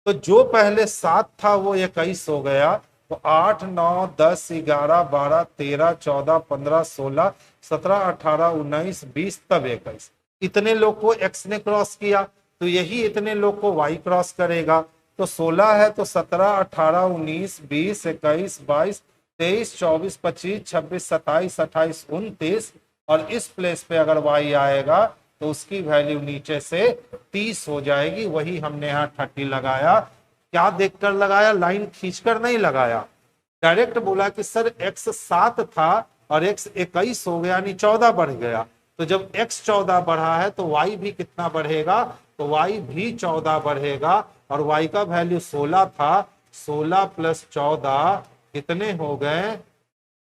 तो जो पहले 7 था वो 21 हो गया। तो 8, 9, 10, 11, 12, 13, 14, 15, 16, 17, 18, 19, 20, तब 21। इतने लोग को x ने क्रॉस किया, तो यही इतने लोग को y क्रॉस करेगा। तो 16 है तो 17, 18, 19, 20, 21, 22, 23, 24, 25, 26, 27, 28, 29, और इस प्लेस पे अगर y आएगा तो उसकी वैल्यू नीचे से 30 हो जाएगी। वही हमने यहाँ 30 लगाया। क्या देखकर लगाया? लाइन खींचकर नहीं लगाया, डायरेक्ट बोला कि सर x 7 था और x 21 हो गया, यानी 14 बढ़ गया। तो जब x 14 बढ़ा है तो y भी कितना बढ़ेगा? तो y भी 14 बढ़ेगा, और y का वैल्यू 16 था। 16 प्लस 14 कितने हो गए?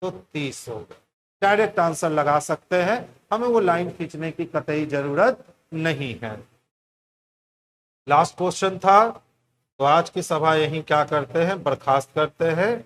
तो 30 हो गए। डायरेक्ट आंसर लगा सकते हैं, हमें वो लाइन खींचने की कतई जरूरत नहीं है। लास्ट क्वेश्चन था। तो आज की सभा यही क्या करते हैं, बर्खास्त करते हैं।